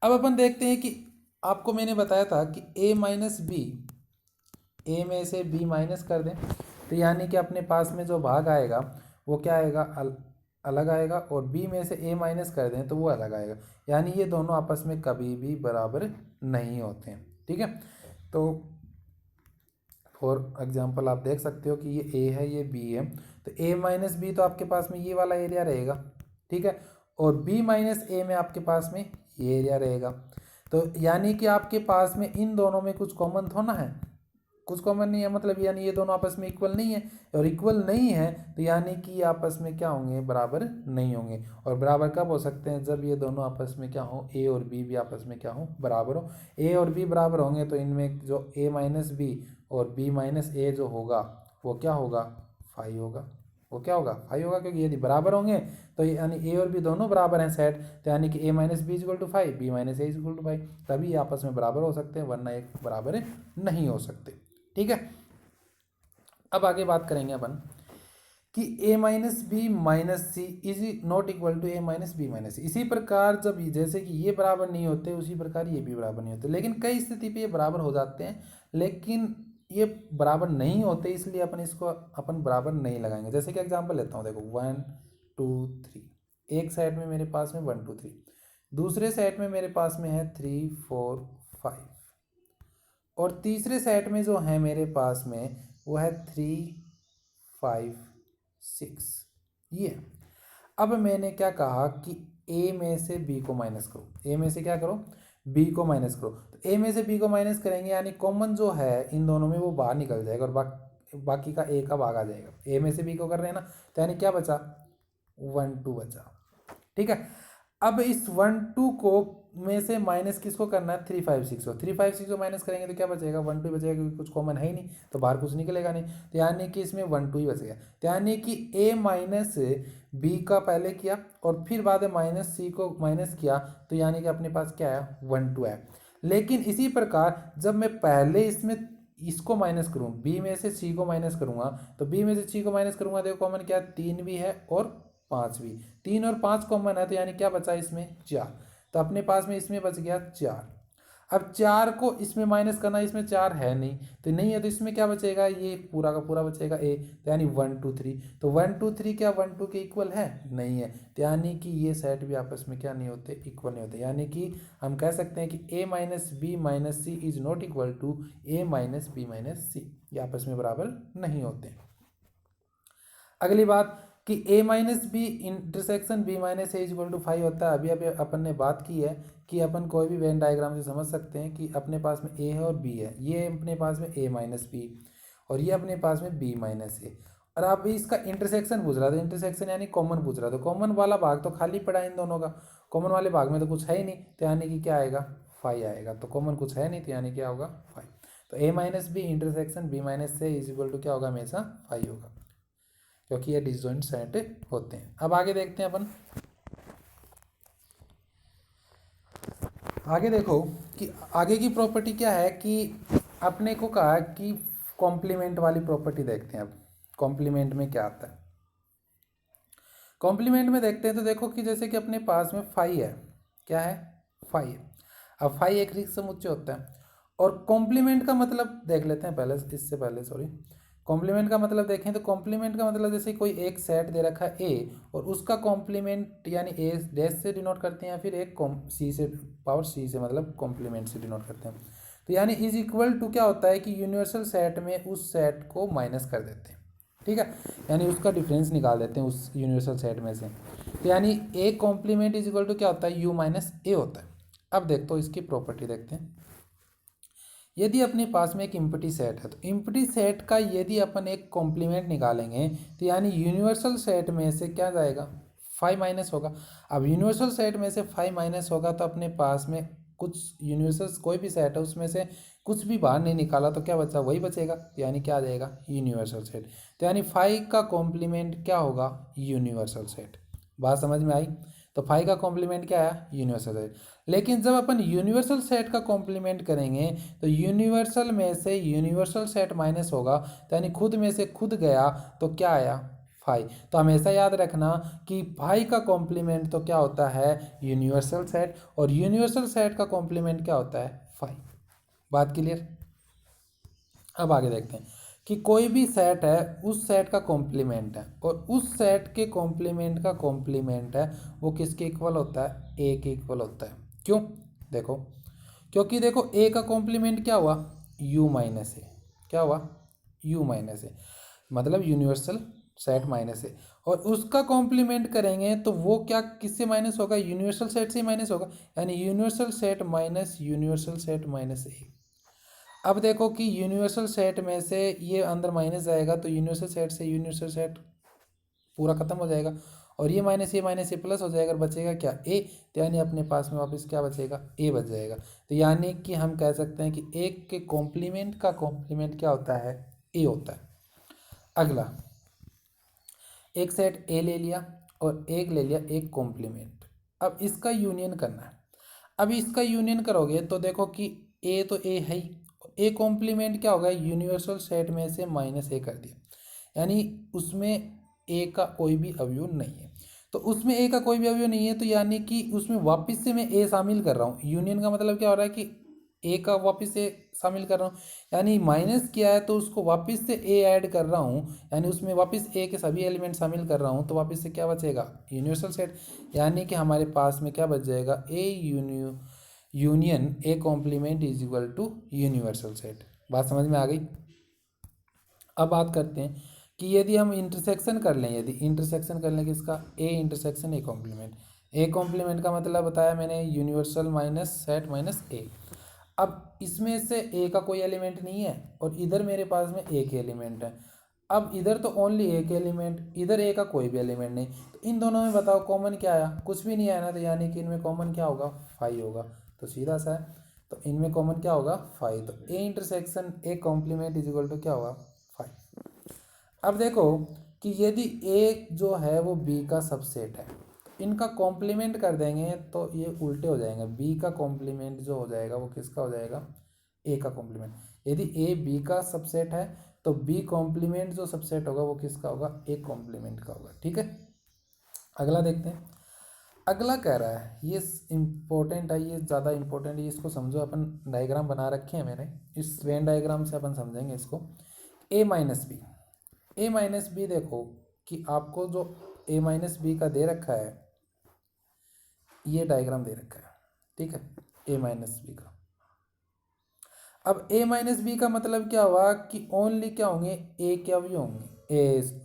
Speaker 1: अब अपन देखते हैं कि आपको मैंने बताया था कि ए माइनस बी, ए में से बी माइनस कर दें तो यानी कि अपने पास में जो भाग आएगा वो क्या आएगा, अलग आएगा, और बी में से ए माइनस कर दें तो वो अलग आएगा, यानी ये दोनों आपस में कभी भी बराबर नहीं होते हैं, ठीक है। तो फॉर एग्जांपल आप देख सकते हो कि ये ए है ये बी है, तो ए माइनस बी तो आपके पास में ये वाला एरिया रहेगा, ठीक है, और बी माइनस ए में आपके पास में ये एरिया रहेगा, तो यानी कि आपके पास में इन दोनों में कुछ कॉमन थोड़ा है, कुछ कॉमन नहीं है, मतलब यानी ये दोनों आपस में इक्वल नहीं है, और इक्वल नहीं है तो यानी कि ये आपस में क्या होंगे, बराबर नहीं होंगे, और बराबर कब हो सकते हैं, जब ये दोनों आपस में क्या हो, ए और बी भी आपस में क्या हो, बराबर हो, ए और बी बराबर होंगे तो इनमें जो ए माइनस बी और बी माइनस ए जो होगा वो क्या होगा, 5 होगा, वो क्या होगा 5 होगा, क्योंकि यदि बराबर होंगे तो यानी ए और बी दोनों बराबर हैं सेट, तो यानी कि A minus B equal to 5, B minus A equal to 5, तभी आपस में बराबर हो सकते हैं, वरना एक बराबर नहीं हो सकते, ठीक है। अब आगे बात करेंगे अपन कि A minus B minus C is not equal to A minus B minus C. इसी प्रकार जब जैसे कि ये बराबर नहीं होते उसी प्रकार ये भी बराबर नहीं होते, लेकिन कई स्थिति पे ये बराबर हो जाते हैं, लेकिन ये बराबर नहीं होते इसलिए अपन इसको अपन बराबर नहीं लगाएंगे। जैसे कि एग्जांपल लेता हूँ, देखो 1 2 3, एक साइड में मेरे पास में 1 2 3, दूसरे साइड में मेरे पास में है 3 4 5, और तीसरे सेट में जो है मेरे पास में वो है 3 5 6, ये। अब मैंने क्या कहा कि ए में से बी को माइनस करो, ए में से क्या करो, बी को माइनस करो, तो ए में से बी को माइनस करेंगे यानी कॉमन जो है इन दोनों में वो बाहर निकल जाएगा और बाकी का ए का भाग आ जाएगा, ए में से बी को कर रहे हैं ना, तो यानी क्या बचा 1 2 बचा, ठीक है। अब इस 1 2 को में से माइनस किसको करना है, 3 5 6 को। 3 5 6 को माइनस करेंगे तो क्या बचेगा, 1 2 बचेगा, क्योंकि कुछ कॉमन है ही नहीं तो बाहर कुछ निकलेगा नहीं, तो यानी कि इसमें 1 2 ही बचेगा। तो यानी कि a माइनस बी का पहले किया और फिर बाद में माइनस सी को माइनस किया, तो यानी कि अपने पास क्या आया, 1 2 है। लेकिन इसी प्रकार जब मैं पहले इसमें इसको माइनस करूँ, बी में से सी को माइनस करूँगा, तो बी में से सी को माइनस करूँगा, देखो कॉमन क्या, 3 भी है और 5 भी, 3 और 5 कॉमन है, तो यानी क्या बचा इसमें, 4। तो अपने पास में इसमें बच गया 4। अब 4 को इसमें माइनस करना, इसमें 4 है नहीं, तो नहीं है, तो इसमें क्या बचेगा, ये पूरा का पूरा बचेगा ए, तो यानी 1 2 3। तो 1 2 3 क्या 1 2 के इक्वल है, नहीं है, तो यानी कि ये सेट भी आपस में क्या नहीं होते, इक्वल नहीं होते। यानी कि हम कह सकते हैं कि a minus B minus C is not equal to a minus B minus C, ये आपस में बराबर नहीं होते। अगली बात कि a minus B intersection b minus A equal to 5 होता है। अभी अभी अपन ने बात की है कि अपन कोई भी वेन डायग्राम से समझ सकते हैं कि अपने पास में a है और b है, ये अपने पास में a माइनस बी और ये अपने पास में b माइनस ए, और आप इसका इंटरसेक्शन पूछ रहा था, इंटरसेक्शन यानी कॉमन पूछ रहा था, कॉमन वाला भाग तो खाली पड़ा इन दोनों का, कॉमन वाले भाग में तो कुछ है ही नहीं, तो यानी कि क्या आएगा, 5 आएगा, तो कॉमन कुछ है नहीं, तो यानी क्या होगा, 5। तो a minus B intersection b minus A is equal to क्या होगा, हमेशा 5 होगा, क्योंकि ये डिसजॉइंट सेट होते हैं। अब आगे देखते हैं अपन, आगे देखो कि आगे की प्रॉपर्टी क्या है, कि अपने को कहा कि कॉम्प्लीमेंट वाली प्रॉपर्टी देखते हैं। अब कॉम्प्लीमेंट में क्या आता है, कॉम्प्लीमेंट में देखते हैं तो देखो कि जैसे कि अपने पास में 5 है, क्या है, 5 है। अब 5 एक रिक्त समुच्चय होता है, और कॉम्प्लीमेंट का मतलब देख लेते हैं पहले, इससे पहले सॉरी, कॉम्प्लीमेंट का मतलब देखें तो कॉम्प्लीमेंट का मतलब जैसे कोई एक सेट दे रखा है ए और उसका कॉम्प्लीमेंट यानी ए डैश से डिनोट करते हैं या फिर एक सी से पावर सी से मतलब कॉम्प्लीमेंट से डिनोट करते हैं, तो यानी इज इक्वल टू क्या होता है कि यूनिवर्सल सेट में उस सेट को माइनस कर देते हैं, ठीक है, यानी उसका डिफरेंस निकाल देते हैं उस यूनिवर्सल सेट में से, तो यानी A complement is equal to क्या होता है, यू माइनस ए होता है। अब देखो इसकी प्रॉपर्टी देखते हैं, यदि अपने पास में एक इम्पटी सेट है तो इम्पटी सेट का यदि अपन एक कॉम्प्लीमेंट निकालेंगे तो यानी यूनिवर्सल सेट में से क्या जाएगा, 5 माइनस होगा। अब यूनिवर्सल सेट में से 5 माइनस होगा तो अपने पास में कुछ यूनिवर्सल कोई भी सेट है उसमें से कुछ भी बाहर नहीं निकाला तो क्या बचा, वही बचेगा, तो यानी क्या आ जाएगा, यूनिवर्सल सेट। तो यानी 5 का कॉम्प्लीमेंट क्या होगा, यूनिवर्सल सेट। बात समझ में आई, तो 5 का कॉम्प्लीमेंट क्या है, यूनिवर्सल सेट। लेकिन जब अपन यूनिवर्सल सेट का कॉम्प्लीमेंट करेंगे तो यूनिवर्सल में से यूनिवर्सल सेट माइनस होगा, तो यानी खुद में से खुद गया तो क्या आया, 5। तो हमेशा याद रखना कि 5 का कॉम्प्लीमेंट तो क्या होता है, यूनिवर्सल सेट, और यूनिवर्सल सेट का कॉम्प्लीमेंट क्या होता है, 5। बात क्लियर। अब आगे देखते हैं कि कोई भी सेट है उस सेट का कॉम्प्लीमेंट है और उस सेट के कॉम्प्लीमेंट का कॉम्प्लीमेंट है वो किसके इक्वल होता है, ए के इक्वल होता है। क्यों, देखो क्योंकि देखो ए का कॉम्प्लीमेंट क्या हुआ, यू माइनस ए, क्या हुआ, यू माइनस ए, मतलब यूनिवर्सल सेट माइनस ए, और उसका कॉम्प्लीमेंट करेंगे तो वो क्या किससे माइनस होगा, यूनिवर्सल सेट से माइनस होगा, यानी universal set minus universal set minus A. अब देखो कि यूनिवर्सल सेट में से ये अंदर माइनस जाएगा तो यूनिवर्सल सेट से यूनिवर्सल सेट पूरा खत्म हो जाएगा, और ये माइनस ए प्लस हो जाएगा, बचेगा क्या, ए, तो यानी अपने पास में वापस क्या बचेगा, ए बच जाएगा। तो यानी कि हम कह सकते हैं कि एक के कॉम्प्लीमेंट का कॉम्प्लीमेंट क्या होता है, ए होता है। अगला, एक सेट ए ले लिया और एक ले लिया एक कॉम्प्लीमेंट, अब इसका यूनियन करना है। अब इसका यूनियन करोगे तो देखो कि ए तो ए है ही, ए कॉम्प्लीमेंट क्या होगा, यूनिवर्सल सेट में से माइनस ए कर दिया, यानी उसमें ए का कोई भी अवयव नहीं है, तो उसमें ए का कोई भी अवयव नहीं है, तो यानी कि उसमें वापस से मैं ए शामिल कर रहा हूँ। यूनियन का मतलब क्या हो रहा है कि ए का वापस से शामिल कर रहा हूँ, यानी माइनस किया है तो उसको वापस से ए ऐड कर रहा हूँ, यानी उसमें वापस ए के सभी एलिमेंट शामिल कर रहा हूँ, तो वापस से क्या बचेगा, यूनिवर्सल सेट। यानी कि हमारे पास में क्या बच जाएगा, A union A complement is equal to universal set. बात समझ में आ गई। अब बात करते हैं कि यदि हम इंटरसेक्शन कर लें, यदि इंटरसेक्शन कर लें किसका, A intersection A complement, A complement का मतलब बताया मैंने, universal minus set minus A. अब इसमें से ए का कोई एलिमेंट नहीं है और इधर मेरे पास में ए के एलिमेंट है, अब इधर तो ओनली एक एलिमेंट, इधर ए का कोई भी एलिमेंट नहीं, तो इन दोनों में बताओ कॉमन क्या आया, कुछ भी नहीं आया ना, तो यानी कि इनमें कॉमन क्या होगा, 5 होगा। तो सीधा सा है, तो इनमें कॉमन क्या होगा, 5। तो A intersection A complement is equal to क्या होगा, 5। अब देखो कि यदि ए जो है वो बी का सबसेट है, तो इनका कॉम्प्लीमेंट कर देंगे तो ये उल्टे हो जाएंगे, बी का कॉम्प्लीमेंट जो हो जाएगा वो किसका हो जाएगा, ए का कॉम्प्लीमेंट। यदि ए बी का सबसेट है तो बी कॉम्प्लीमेंट जो सबसेट होगा वो किसका होगा, ए कॉम्प्लीमेंट का होगा। ठीक है, अगला देखते हैं। अगला कह रहा है, ये इंपॉर्टेंट है, ये ज़्यादा इंपॉर्टेंट है, इसको समझो। अपन डायग्राम बना रखे हैं मैंने, इस वेन डायग्राम से अपन समझेंगे इसको। ए माइनस बी, ए माइनस बी देखो कि आपको जो ए माइनस बी का दे रखा है, ये डायग्राम दे रखा है, ठीक है, ए माइनस बी का। अब ए माइनस बी का मतलब क्या हुआ कि ओनली क्या होंगे, ए के अवयव होंगे, ए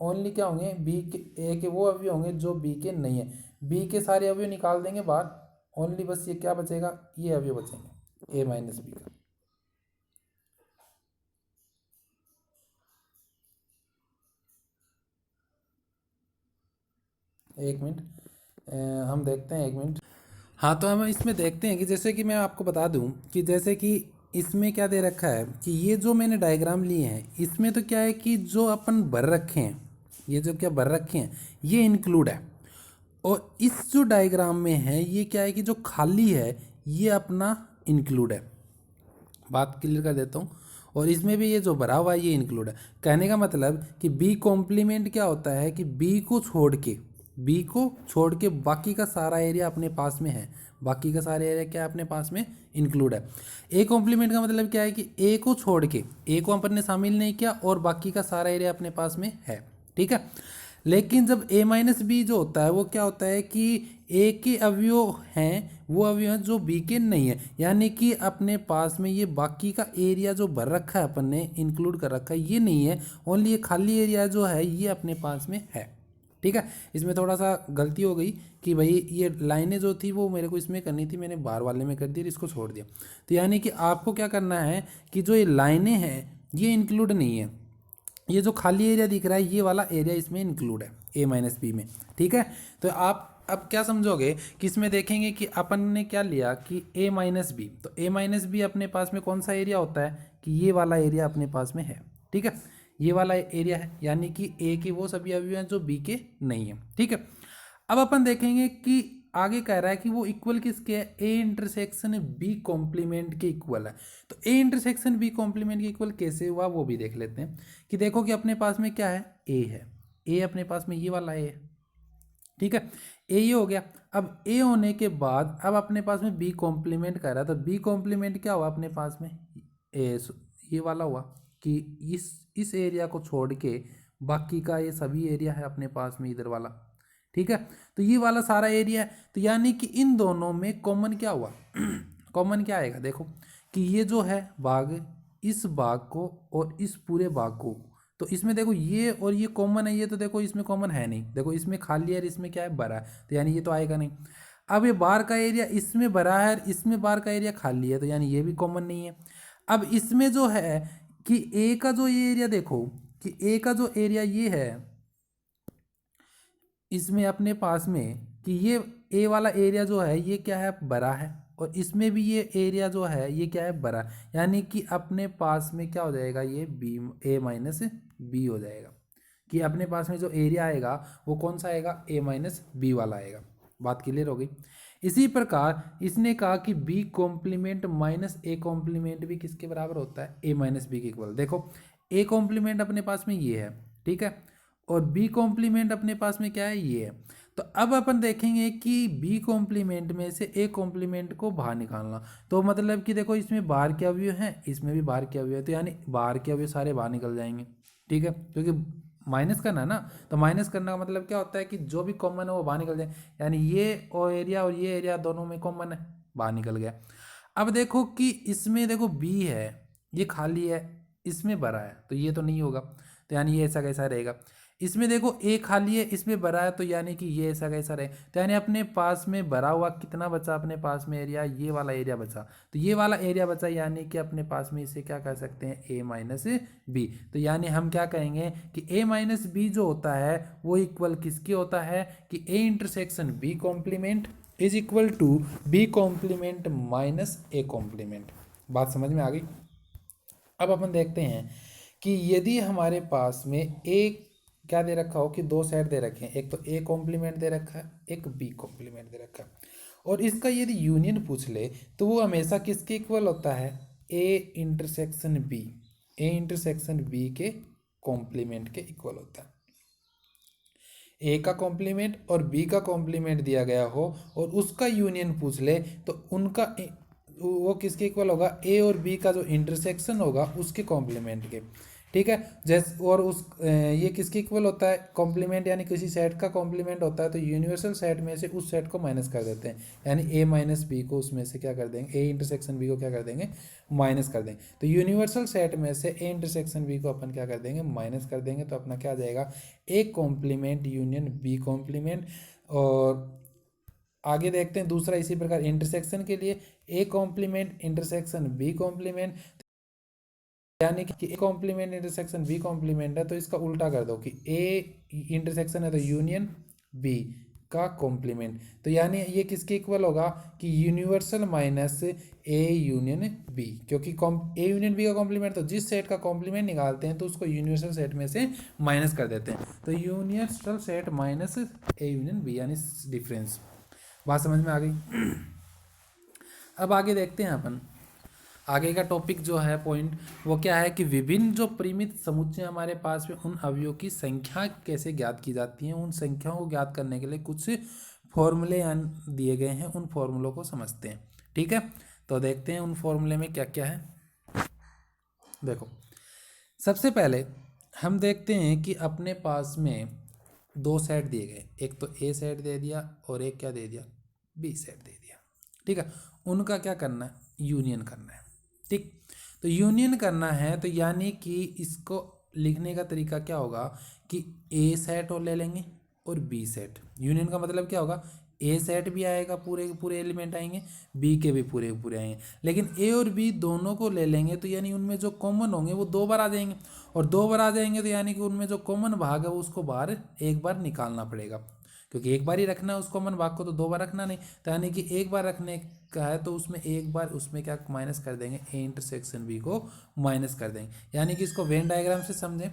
Speaker 1: ओनली क्या होंगे, बी के, ए के वो अवयव होंगे जो बी के नहीं है। बी के सारे अवयव निकाल देंगे बाहर, ओनली बस ये क्या बचेगा, ये अवयव बचेंगे ए माइनस बी का। एक मिनट, हम देखते हैं, एक मिनट। हाँ, तो हम इसमें देखते हैं कि जैसे कि मैं आपको बता दूं कि जैसे कि इसमें क्या दे रखा है कि ये जो मैंने डायग्राम लिए हैं इसमें तो क्या है कि जो अपन भर रखे हैं, ये जो क्या भर रखे हैं ये इंक्लूड है, और इस जो डायग्राम में है ये क्या है कि जो खाली है ये अपना इंक्लूड है। बात क्लियर कर देता हूँ। और इसमें भी ये जो भरा हुआ है ये इंक्लूड है। कहने का मतलब कि बी कॉम्प्लीमेंट क्या होता है कि बी को छोड़ के बाकी का सारा एरिया अपने पास में है, बाकी का सारा एरिया क्या है, अपने पास में इंक्लूड है। ए कॉम्प्लीमेंट का मतलब क्या है कि ए को छोड़ के, ए को अपन ने शामिल नहीं किया और बाकी का सारा एरिया अपने पास में है। ठीक है, लेकिन जब ए माइनस बी जो होता है वो क्या होता है कि ए के अवयव हैं, वो अवयव हैं जो बी के नहीं है, यानी कि अपने पास में ये बाकी का एरिया जो भर रखा है अपन ने इंक्लूड कर रखा है ये नहीं है, ओनली ये खाली एरिया जो है ये अपने पास में है। ठीक है, इसमें थोड़ा सा गलती हो गई कि भाई ये लाइनें जो थी वो मेरे को इसमें करनी थी, मैंने बार वाले में कर दी, इसको छोड़ दिया। तो यानी कि आपको क्या करना है कि जो ये लाइनें हैं ये इंक्लूड नहीं है, ये जो खाली एरिया दिख रहा है ये वाला एरिया इसमें इंक्लूड है ए माइनस बी में। ठीक है, तो आप अब क्या समझोगे कि इसमें देखेंगे कि अपन ने क्या लिया कि ए माइनस बी, तो ए माइनस बी अपने पास में कौन सा एरिया होता है कि ये वाला एरिया अपने पास में है। ठीक है, ये वाला एरिया है, यानी कि ए के वो सभी अवयव हैं जो बी के नहीं है। ठीक है, अब अपन देखेंगे कि आगे कह रहा है कि वो इक्वल किसके है, ए इंटरसेक्शन बी कॉम्प्लीमेंट के इक्वल है। तो ए इंटरसेक्शन बी कॉम्प्लीमेंट के इक्वल कैसे हुआ वो भी देख लेते हैं कि देखो कि अपने पास में क्या है, ए है, ए अपने पास में ये वाला ए है। ठीक है, ए ये हो गया। अब ए होने के बाद अब अपने पास में बी कॉम्प्लीमेंट कर रहा है, तो बी कॉम्प्लीमेंट क्या हुआ अपने पास में, ए ये वाला हुआ कि इस एरिया को छोड़ के बाकी का ये सभी एरिया है अपने पास में इधर वाला। ठीक है, तो ये वाला सारा एरिया है, तो यानी कि इन दोनों में कॉमन क्या हुआ कॉमन क्या आएगा, देखो कि ये जो है भाग, इस भाग को और इस पूरे भाग को, तो इसमें देखो ये और ये कॉमन है, ये तो देखो इसमें कॉमन है नहीं, देखो इसमें खाली है, इसमें क्या है भरा है, तो यानी ये तो आएगा नहीं। अब ये बाहर का एरिया इसमें भरा है, इसमें बाहर का एरिया खाली है, तो यानी ये भी कॉमन नहीं है। अब इसमें जो है कि ए का जो ये एरिया देखो कि ए का जो एरिया ये है, इसमें अपने पास में कि ये ए वाला एरिया जो है ये क्या है, बड़ा है, और इसमें भी ये एरिया जो है ये क्या है, बड़ा, यानी कि अपने पास में क्या हो जाएगा, ये बी ए माइनस बी हो जाएगा, कि अपने पास में जो एरिया आएगा वो कौन सा आएगा, ए माइनस बी वाला आएगा। बात क्लियर हो गई। इसी प्रकार इसने कहा कि B complement minus A complement भी किसके बराबर होता है, ए माइनस बी के इक्वल। देखो ए कॉम्प्लीमेंट अपने पास में ये है, ठीक है, और बी कॉम्प्लीमेंट अपने पास में क्या है, ये है। तो अब अपन देखेंगे कि बी कॉम्प्लीमेंट में से ए कॉम्प्लीमेंट को बाहर निकालना, तो मतलब कि देखो इसमें बाहर के अवयव हैं, इसमें भी बाहर के अवयव है, तो यानी बाहर के अवयव सारे बाहर निकल जाएंगे। ठीक है, क्योंकि माइनस करना है ना, तो माइनस करने का मतलब क्या होता है कि जो भी कॉमन है वो बाहर निकल जाए, यानी ये और ये एरिया दोनों में कॉमन है, बाहर निकल गया। अब देखो कि इसमें देखो बी है, ये खाली है, इसमें भरा है, तो ये तो नहीं होगा, तो यानी ये ऐसा कैसा रहेगा, इसमें देखो ए खाली है, इसमें भरा है, तो यानी कि ये ऐसा कैसा रहे, तो यानी अपने पास में भरा हुआ कितना बचा, अपने पास में एरिया, ये वाला एरिया बचा, तो ये वाला एरिया बचा, यानी कि अपने पास में इसे क्या कर सकते हैं, ए माइनस बी। तो यानी हम क्या कहेंगे कि ए माइनस बी जो होता है वो इक्वल किसके होता है कि A intersection B complement is equal to B complement minus A complement. बात समझ में आ गई। अब अपन देखते हैं कि यदि हमारे पास में एक क्या दे रखा हो कि दो सेट दे रखे हैं, एक तो ए कॉम्प्लीमेंट दे रखा है, एक बी कॉम्प्लीमेंट दे रखा है, और इसका यदि यूनियन पूछ ले तो वो हमेशा किसके इक्वल होता है, A intersection B, A intersection B के कॉम्प्लीमेंट के इक्वल होता है। ए का कॉम्प्लीमेंट और बी का कॉम्प्लीमेंट दिया गया हो और उसका यूनियन पूछ ले तो उनका वो किसके इक्वल होगा, ए और बी का जो इंटरसेक्शन होगा उसके कॉम्प्लीमेंट के। ठीक है, जैसे और उस ये किसके इक्वल होता है, कॉम्प्लीमेंट यानी किसी सेट का कॉम्प्लीमेंट होता है तो यूनिवर्सल सेट में से उस सेट को माइनस कर देते हैं, यानी ए माइनस बी को उसमें से क्या कर देंगे, ए इंटरसेक्शन बी को क्या कर देंगे, माइनस कर देंगे। तो यूनिवर्सल सेट में से ए इंटरसेक्शन बी को अपन क्या कर देंगे, माइनस कर देंगे, तो अपना क्या आ जाएगा, A complement union B complement. और आगे देखते हैं दूसरा इसी प्रकार इंटरसेक्शन के लिए, A complement intersection B complement, यानी कि A complement intersection B complement है तो इसका उल्टा कर दो कि ए इंटरसेक्शन है तो यूनियन बी का कॉम्प्लीमेंट, तो यानी ये किसके इक्वल होगा कि universal minus A union B, क्योंकि ए यूनियन बी का कॉम्प्लीमेंट तो जिस सेट का कॉम्प्लीमेंट निकालते हैं तो उसको यूनिवर्सल सेट में से माइनस कर देते हैं, तो universal set minus A union B यानी डिफरेंस। बात समझ में आ गई। अब आगे देखते हैं अपन, आगे का टॉपिक जो है पॉइंट वो क्या है कि विभिन्न जो परिमित समुच्चय हमारे पास में उन अवयवों की संख्या कैसे ज्ञात की जाती है, उन संख्याओं को ज्ञात करने के लिए कुछ फॉर्मूले दिए गए हैं, उन फॉर्मूलों को समझते हैं। ठीक है, तो देखते हैं उन फॉर्मूले में क्या क्या है। देखो सबसे पहले हम देखते हैं कि अपने पास में दो सेट दिए गए, एक तो ए सेट दे दिया और एक क्या दे दिया, बी सेट दे दिया। ठीक है, उनका क्या करना है, यूनियन करना है। ठीक, तो यूनियन करना है तो यानी कि इसको लिखने का तरीका क्या होगा कि ए सेट और ले लेंगे और बी सेट, यूनियन का मतलब क्या होगा, ए सेट भी आएगा, पूरे के पूरे एलिमेंट आएंगे, बी के भी पूरे के पूरे आएंगे, लेकिन ए और बी दोनों को ले लेंगे तो यानी उनमें जो कॉमन होंगे वो दो बार आ जाएंगे, और दो बार आ जाएंगे तो यानी कि उनमें जो कॉमन भाग है वो उसको बाहर एक बार निकालना पड़ेगा, क्योंकि एक बार ही रखना है उस कॉमन भाग को, तो दो बार रखना नहीं, तो यानी कि एक बार रखने का है तो उसमें एक बार उसमें क्या माइनस कर देंगे, ए इंटरसेक्शन बी को माइनस कर देंगे। यानी कि इसको वेन डायग्राम से समझें,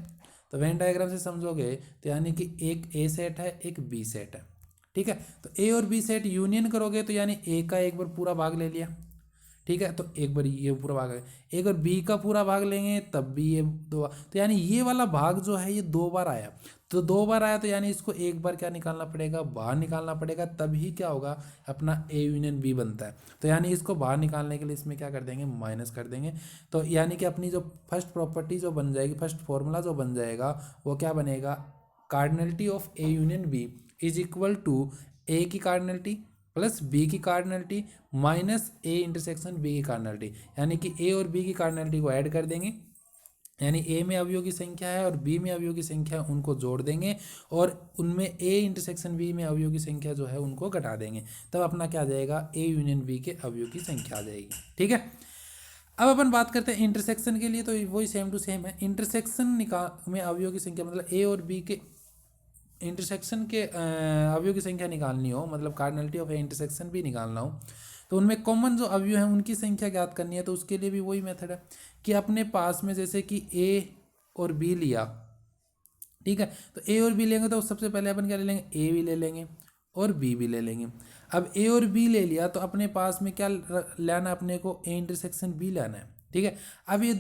Speaker 1: तो वेन डायग्राम से समझोगे तो यानी कि एक ए सेट है एक बी सेट है। ठीक है, तो ए और बी सेट यूनियन करोगे तो यानी ए का एक बार पूरा भाग ले लिया, ठीक है, तो एक बार ये पूरा भाग है, एक बार बी का पूरा भाग लेंगे तब भी ये दो बार, तो यानी ये वाला भाग जो है ये दो बार आया, तो दो बार आया तो यानी इसको एक बार क्या निकालना पड़ेगा, बाहर निकालना पड़ेगा, तभी क्या होगा, अपना ए यूनियन बी बनता है। तो यानी इसको बाहर निकालने के लिए इसमें क्या कर देंगे, माइनस कर देंगे, तो यानी कि अपनी जो फर्स्ट प्रॉपर्टी जो बन जाएगी, फर्स्ट फॉर्मूला जो बन जाएगा वो क्या बनेगा, cardinality of A union B is equal to A की कार्डिनलिटी प्लस बी की cardinality minus A intersection B की कार्डिनलिटी, यानी कि ए और बी की कार्डिनलिटी को ऐड कर देंगे, यानी ए में अवयवों की संख्या है और बी में अवयवों की संख्या है, उनको जोड़ देंगे और उनमें ए इंटरसेक्शन बी में अवयवों की संख्या जो है उनको घटा देंगे, तब अपना क्या आ जाएगा, ए यूनियन बी के अवयवों की संख्या आ जाएगी। ठीक है, अब अपन बात करते हैं इंटरसेक्शन के लिए, तो वही सेम टू सेम है, इंटरसेक्शन में अवयवों की संख्या मतलब ए और बी के इंटरसेक्शन के अवयवों की संख्या निकालनी हो, मतलब कार्डिनलिटी ऑफ ए इंटरसेक्शन भी निकालना हो, तो उनमें कॉमन जो अवयव हैं उनकी संख्या ज्ञात करनी है, तो उसके लिए भी वही मेथड है कि अपने पास में जैसे कि ए और बी लिया, ठीक है, तो ए और बी लेंगे तो सबसे पहले अपन क्या ले लेंगे, ए भी ले लेंगे और बी भी ले लेंगे। अब ए और बी ले लिया तो अपने पास में क्या लाना है, अपने को ए इंटरसेक्शन बी लाना है। ठीक है, अब ये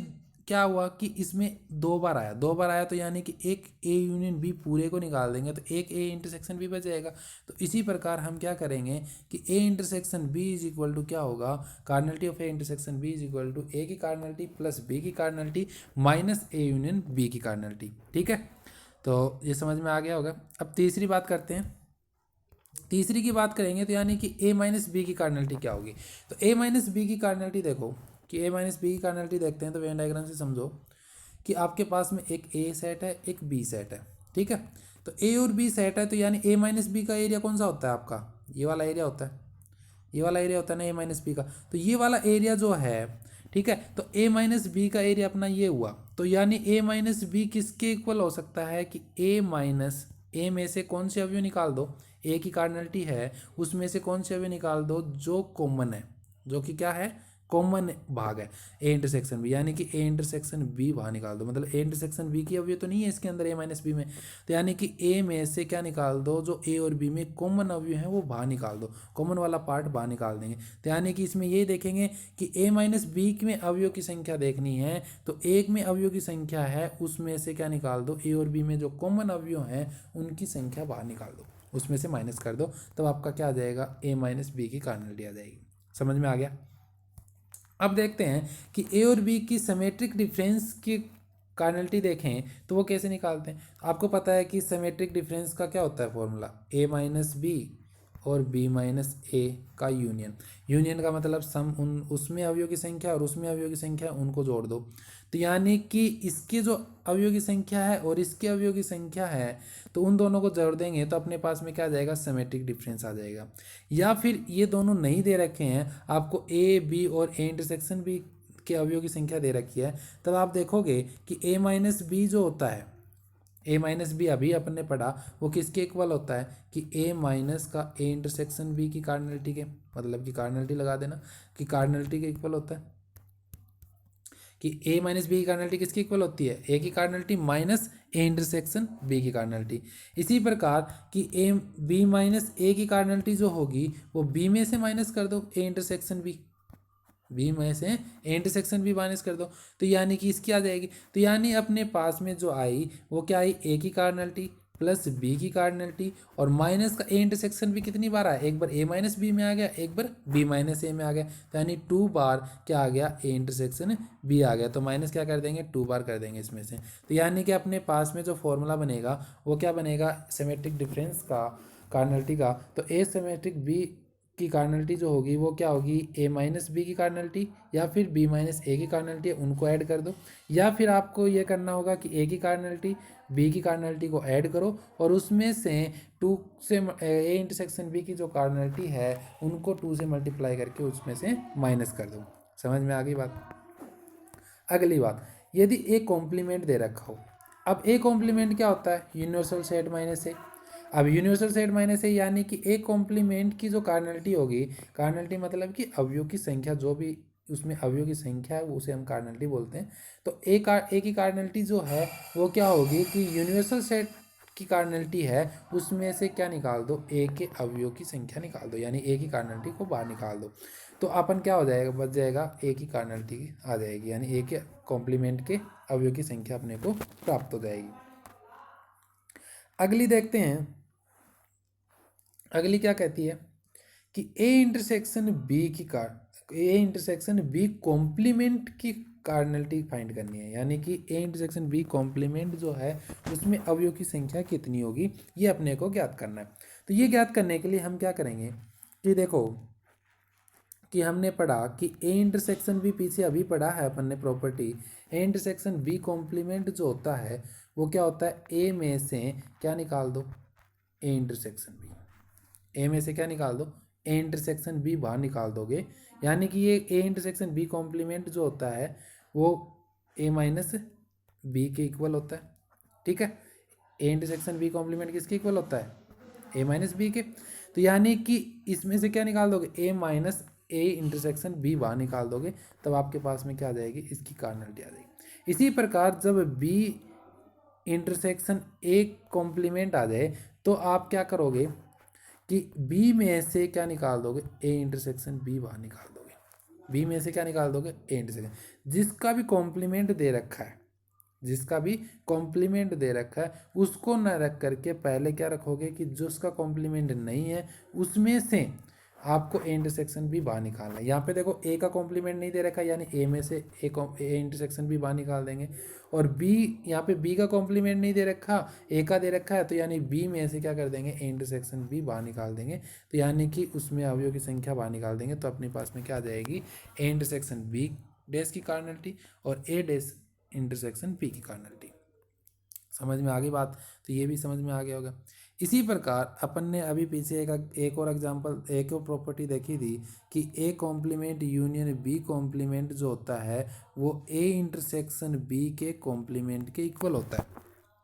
Speaker 1: क्या हुआ कि इसमें दो बार आया, दो बार आया तो यानी कि एक ए यूनियन बी पूरे को निकाल देंगे तो एक ए इंटरसेक्शन बी बच जाएगा। तो इसी प्रकार हम क्या करेंगे कि A intersection B is equal to क्या होगा, cardinality of A intersection B is equal to A की कार्डिनलिटी प्लस बी की cardinality minus A union B की कार्डिनलिटी। ठीक है, तो ये समझ में आ गया होगा। अब तीसरी बात करते हैं, तीसरी की बात करेंगे तो यानी कि ए माइनस बी की कार्डिनलिटी क्या होगी, तो ए माइनस बी की कार्डिनलिटी देखो कि ए माइनस बी की कार्डिनलिटी देखते हैं, तो वेन डायग्राम से समझो कि आपके पास में एक ए सेट है एक बी सेट है। ठीक है। तो ए और बी सेट है, तो यानी ए माइनस बी का एरिया कौन सा होता है आपका, ये वाला एरिया होता है, ये वाला एरिया होता है ना ए माइनस बी का। तो ये वाला एरिया जो है, ठीक है, तो ए माइनस बी का एरिया अपना ये हुआ। तो यानी ए माइनस बी किसके इक्वल हो सकता है कि ए माइनस ए में से कौन से अवयव निकाल दो, ए की कार्डिनलिटी है उसमें से कौन से अवयव निकाल दो जो कॉमन है, जो कि क्या है, कॉमन भाग है ए इंटरसेक्शन बी, यानी कि ए इंटरसेक्शन बी बाहर निकाल दो। मतलब ए इंटरसेक्शन बी की अवयव तो नहीं है इसके अंदर ए माइनस बी में, तो यानी कि ए में से क्या निकाल दो, जो ए और बी में कॉमन अवयव है वो बाहर निकाल दो, कॉमन वाला पार्ट बाहर निकाल देंगे। तो यानी कि इसमें ये देखेंगे कि ए माइनस बी में अवयव की संख्या देखनी है, तो एक में अवयव की संख्या है उसमें से क्या निकाल दो, ए और बी में जो कॉमन अवयव हैं उनकी संख्या बाहर निकाल दो, उसमें से माइनस कर दो, तब आपका क्या आ जाएगा, ए माइनस बी की कार्डिनलिटी आ जाएगी। समझ में आ गया। अब देखते हैं कि ए और बी की सिमेट्रिक डिफरेंस की कार्डिनलिटी देखें तो वो कैसे निकालते हैं। आपको पता है कि सिमेट्रिक डिफरेंस का क्या होता है फॉर्मूला, ए माइनस बी और बी माइनस ए का यूनियन। यूनियन का मतलब सम, उन उसमें अवयव की संख्या और उसमें अवयव की संख्या उनको जोड़ दो। तो यानी कि इसके जो अवयव की संख्या है और इसके अवयव की संख्या है, तो उन दोनों को जोड़ देंगे तो अपने पास में क्या आ जाएगा, सिमेट्रिक डिफरेंस आ जाएगा। या फिर ये दोनों नहीं दे रखे हैं आपको, ए बी और ए इंटरसेक्शन बी के अवयव की संख्या दे रखी है, तब आप देखोगे कि ए माइनस बी जो होता है, ए माइनस बी अभी अपन ने पढ़ा, वो किसके इक्वल होता है कि ए माइनस का ए इंटरसेक्शन बी की कार्डिनलिटी के, मतलब कि कार्डिनलिटी लगा देना कि कार्डिनलिटी के इक्वल होता है, कि ए माइनस बी की कार्डिनलिटी किसकी इक्वल होती है, ए की cardinality minus A intersection B की कार्डिनलिटी। इसी प्रकार कि ए बी माइनस ए की कार्डिनलिटी जो होगी वो बी में से माइनस कर दो ए इंटरसेक्शन बी, बी में से ए इंटरसेक्शन बी माइनस कर दो, तो यानी कि इसकी आ जाएगी। तो यानी अपने पास में जो आई वो क्या आई, ए की कार्डिनलिटी प्लस बी की कार्डिनलिटी और माइनस का ए इंटरसेक्शन भी कितनी बार आया, एक बार ए माइनस बी में आ गया, एक बार बी माइनस ए में आ गया, तो यानी 2 बार क्या आ गया, ए इंटरसेक्शन बी आ गया। तो माइनस क्या कर देंगे, 2 बार कर देंगे इसमें से। तो यानी कि अपने पास में जो फॉर्मूला बनेगा वो क्या बनेगा, सिमेट्रिक डिफरेंस का, कार्डिनलिटी का। तो ए सिमेट्रिक बी की कार्डिनलिटी जो होगी वो क्या होगी, ए माइनस बी की कार्डिनलिटी या फिर बी माइनस ए की कार्डिनलिटी है उनको ऐड कर दो, या फिर आपको ये करना होगा कि ए की कार्डिनलिटी बी की कार्डिनलिटी को ऐड करो और उसमें से 2 से ए इंटरसेक्शन बी की जो कार्डिनलिटी है उनको 2 से मल्टीप्लाई करके उसमें से माइनस कर दो। समझ में आ गई बात। अगली बात, यदि ए कॉम्प्लीमेंट दे रखा हो, अब ए कॉम्प्लीमेंट क्या होता है, यूनिवर्सल सेट माइनस ए। अब यूनिवर्सल सेट माइनस ए यानी कि ए कॉम्प्लीमेंट की जो कार्डिनलिटी होगी, कार्डिनलिटी मतलब कि अवयव की संख्या, जो भी उसमें अवयव की संख्या है उसे हम कार्डिनलिटी बोलते हैं। तो ए की कार्डिनलिटी जो है वो क्या होगी कि यूनिवर्सल सेट की कार्डिनलिटी है उसमें से क्या निकाल दो, ए के अवयव की संख्या निकाल दो, यानी ए की कार्डिनलिटी को बाहर निकाल दो। तो अपन क्या हो जाएगा, बच जाएगा ए की कार्डिनलिटी आ जाएगी, यानी ए के कॉम्प्लीमेंट के अवयव की संख्या अपने को प्राप्त हो जाएगी। अगली देखते हैं, अगली क्या कहती है कि ए इंटरसेक्शन बी की ए इंटरसेक्शन बी कॉम्प्लीमेंट की कार्डिनलिटी फाइंड करनी है, यानी कि ए इंटरसेक्शन बी कॉम्प्लीमेंट जो है उसमें अवयव की संख्या कितनी होगी ये अपने को ज्ञात करना है। तो ये ज्ञात करने के लिए हम क्या करेंगे कि देखो कि हमने पढ़ा कि ए इंटरसेक्शन बी, पीछे अभी पढ़ा है अपन ने property, A intersection B complement जो होता है वो क्या होता है, ए में से क्या निकाल दो, ए इंटरसेक्शन बी, ए में से क्या निकाल दो, ए इंटरसेक्शन बी बाहर निकाल दोगे, यानी कि ये ए इंटरसेक्शन बी कॉम्प्लीमेंट जो होता है वो ए माइनस बी के इक्वल होता है। ठीक है, ए इंटरसेक्शन बी कॉम्प्लीमेंट किसके इक्वल होता है, ए माइनस बी के। तो यानी कि इसमें से क्या निकाल दोगे, ए माइनस ए इंटरसेक्शन बी बाहर निकाल दोगे, तब आपके पास में क्या आ जाएगी, इसकी कार्डिनलिटी आ जाएगी। इसी प्रकार जब बी इंटरसेक्शन ए कॉम्प्लीमेंट आ जाए तो आप क्या करोगे कि बी में से क्या निकाल दोगे, ए इंटरसेक्शन बी बाहर निकाल दोगे, बी में से क्या निकाल दोगे, ए इंटरसेक्शन, जिसका भी कॉम्प्लीमेंट दे रखा है, जिसका भी कॉम्प्लीमेंट दे रखा है उसको न रख करके पहले क्या रखोगे कि जो उसका कॉम्प्लीमेंट नहीं है उसमें से आपको ए इंटरसेक्शन भी बाहर निकालना है। यहाँ पे देखो ए का कॉम्प्लीमेंट नहीं दे रखा है, यानी ए में से ए इंटरसेक्शन भी बाहर निकाल देंगे, और बी, यहाँ पे बी का कॉम्प्लीमेंट नहीं दे रखा, ए का दे रखा है, तो यानी बी में से क्या कर देंगे, ए इंटरसेक्शन भी बाहर निकाल देंगे, तो यानी कि उसमें अवयव की संख्या बाहर निकाल देंगे, तो अपने पास में क्या आ जाएगी, ए इंटरसेक्शन बी डैश की कार्डिनलिटी और ए डैश इंटरसेक्शन पी की कार्डिनलिटी। समझ में आ गई बात? तो ये भी समझ में आ गया होगा। इसी प्रकार अपन ने अभी पीछे एक और एग्जांपल, एक और प्रॉपर्टी देखी थी कि A complement union B complement जो होता है वो ए इंटरसेक्शन बी के कॉम्प्लीमेंट के इक्वल होता है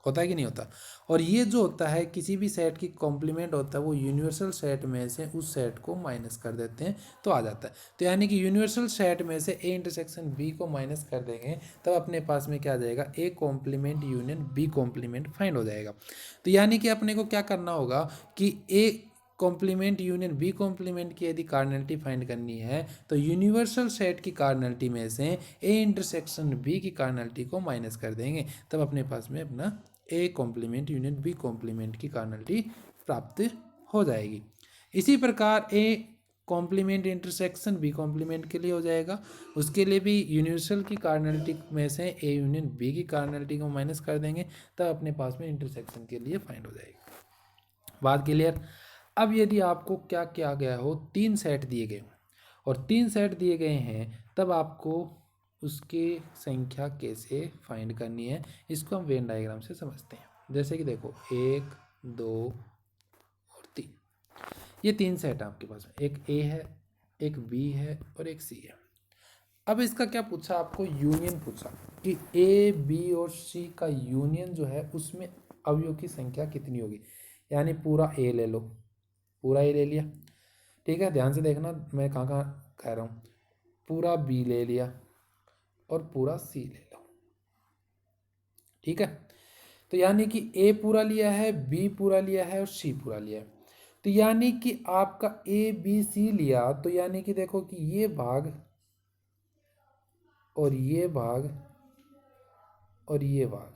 Speaker 1: कि नहीं होता? और ये जो होता है किसी भी सेट की कॉम्प्लीमेंट होता है वो यूनिवर्सल सेट में से उस सेट को माइनस कर देते हैं तो आ जाता है। तो यानी कि यूनिवर्सल सेट में से ए इंटरसेक्शन बी को माइनस कर देंगे तब अपने पास में क्या आ जाएगा, A complement union B complement find हो जाएगा। तो यानी कि अपने को क्या करना होगा कि A complement union B complement की यदि कार्डिनलिटी फाइंड करनी है तो यूनिवर्सल सेट की कार्डिनलिटी में से ए इंटरसेक्शन बी की कार्डिनलिटी को माइनस कर देंगे तब अपने पास में अपना A complement union B complement की कार्डिनलिटी प्राप्त हो जाएगी। इसी प्रकार A complement intersection B complement के लिए हो जाएगा, उसके लिए भी यूनिवर्सल की कार्डिनलिटी में से ए यूनियन बी की कार्डिनलिटी को माइनस कर देंगे तब अपने पास में इंटरसेक्शन के लिए फाइंड हो जाएगी। बात क्लियर? अब यदि आपको क्या किया गया हो, 3 सेट दिए गए और 3 सेट दिए गए हैं तब आपको उसकी संख्या कैसे फाइंड करनी है इसको हम वेन डायग्राम से समझते हैं। जैसे कि देखो 1 2 और 3, ये 3 सेट है आपके पास में, एक ए है, एक बी है और एक सी है। अब इसका क्या पूछा आपको, यूनियन पूछा कि ए बी और सी का यूनियन जो है उसमें अवयव की संख्या कितनी होगी। यानी पूरा ए ले लो, पूरा ए ले लिया, ठीक है, ध्यान से देखना मैं कहाँ कहाँ कह रहा हूँ। पूरा बी ले लिया और पूरा सी ले लो, ठीक है। तो यानी कि ए पूरा लिया है, बी पूरा लिया है और सी पूरा लिया है। तो यानी कि आपका ए बी सी लिया तो यानी कि देखो कि ये भाग और ये भाग और ये भाग,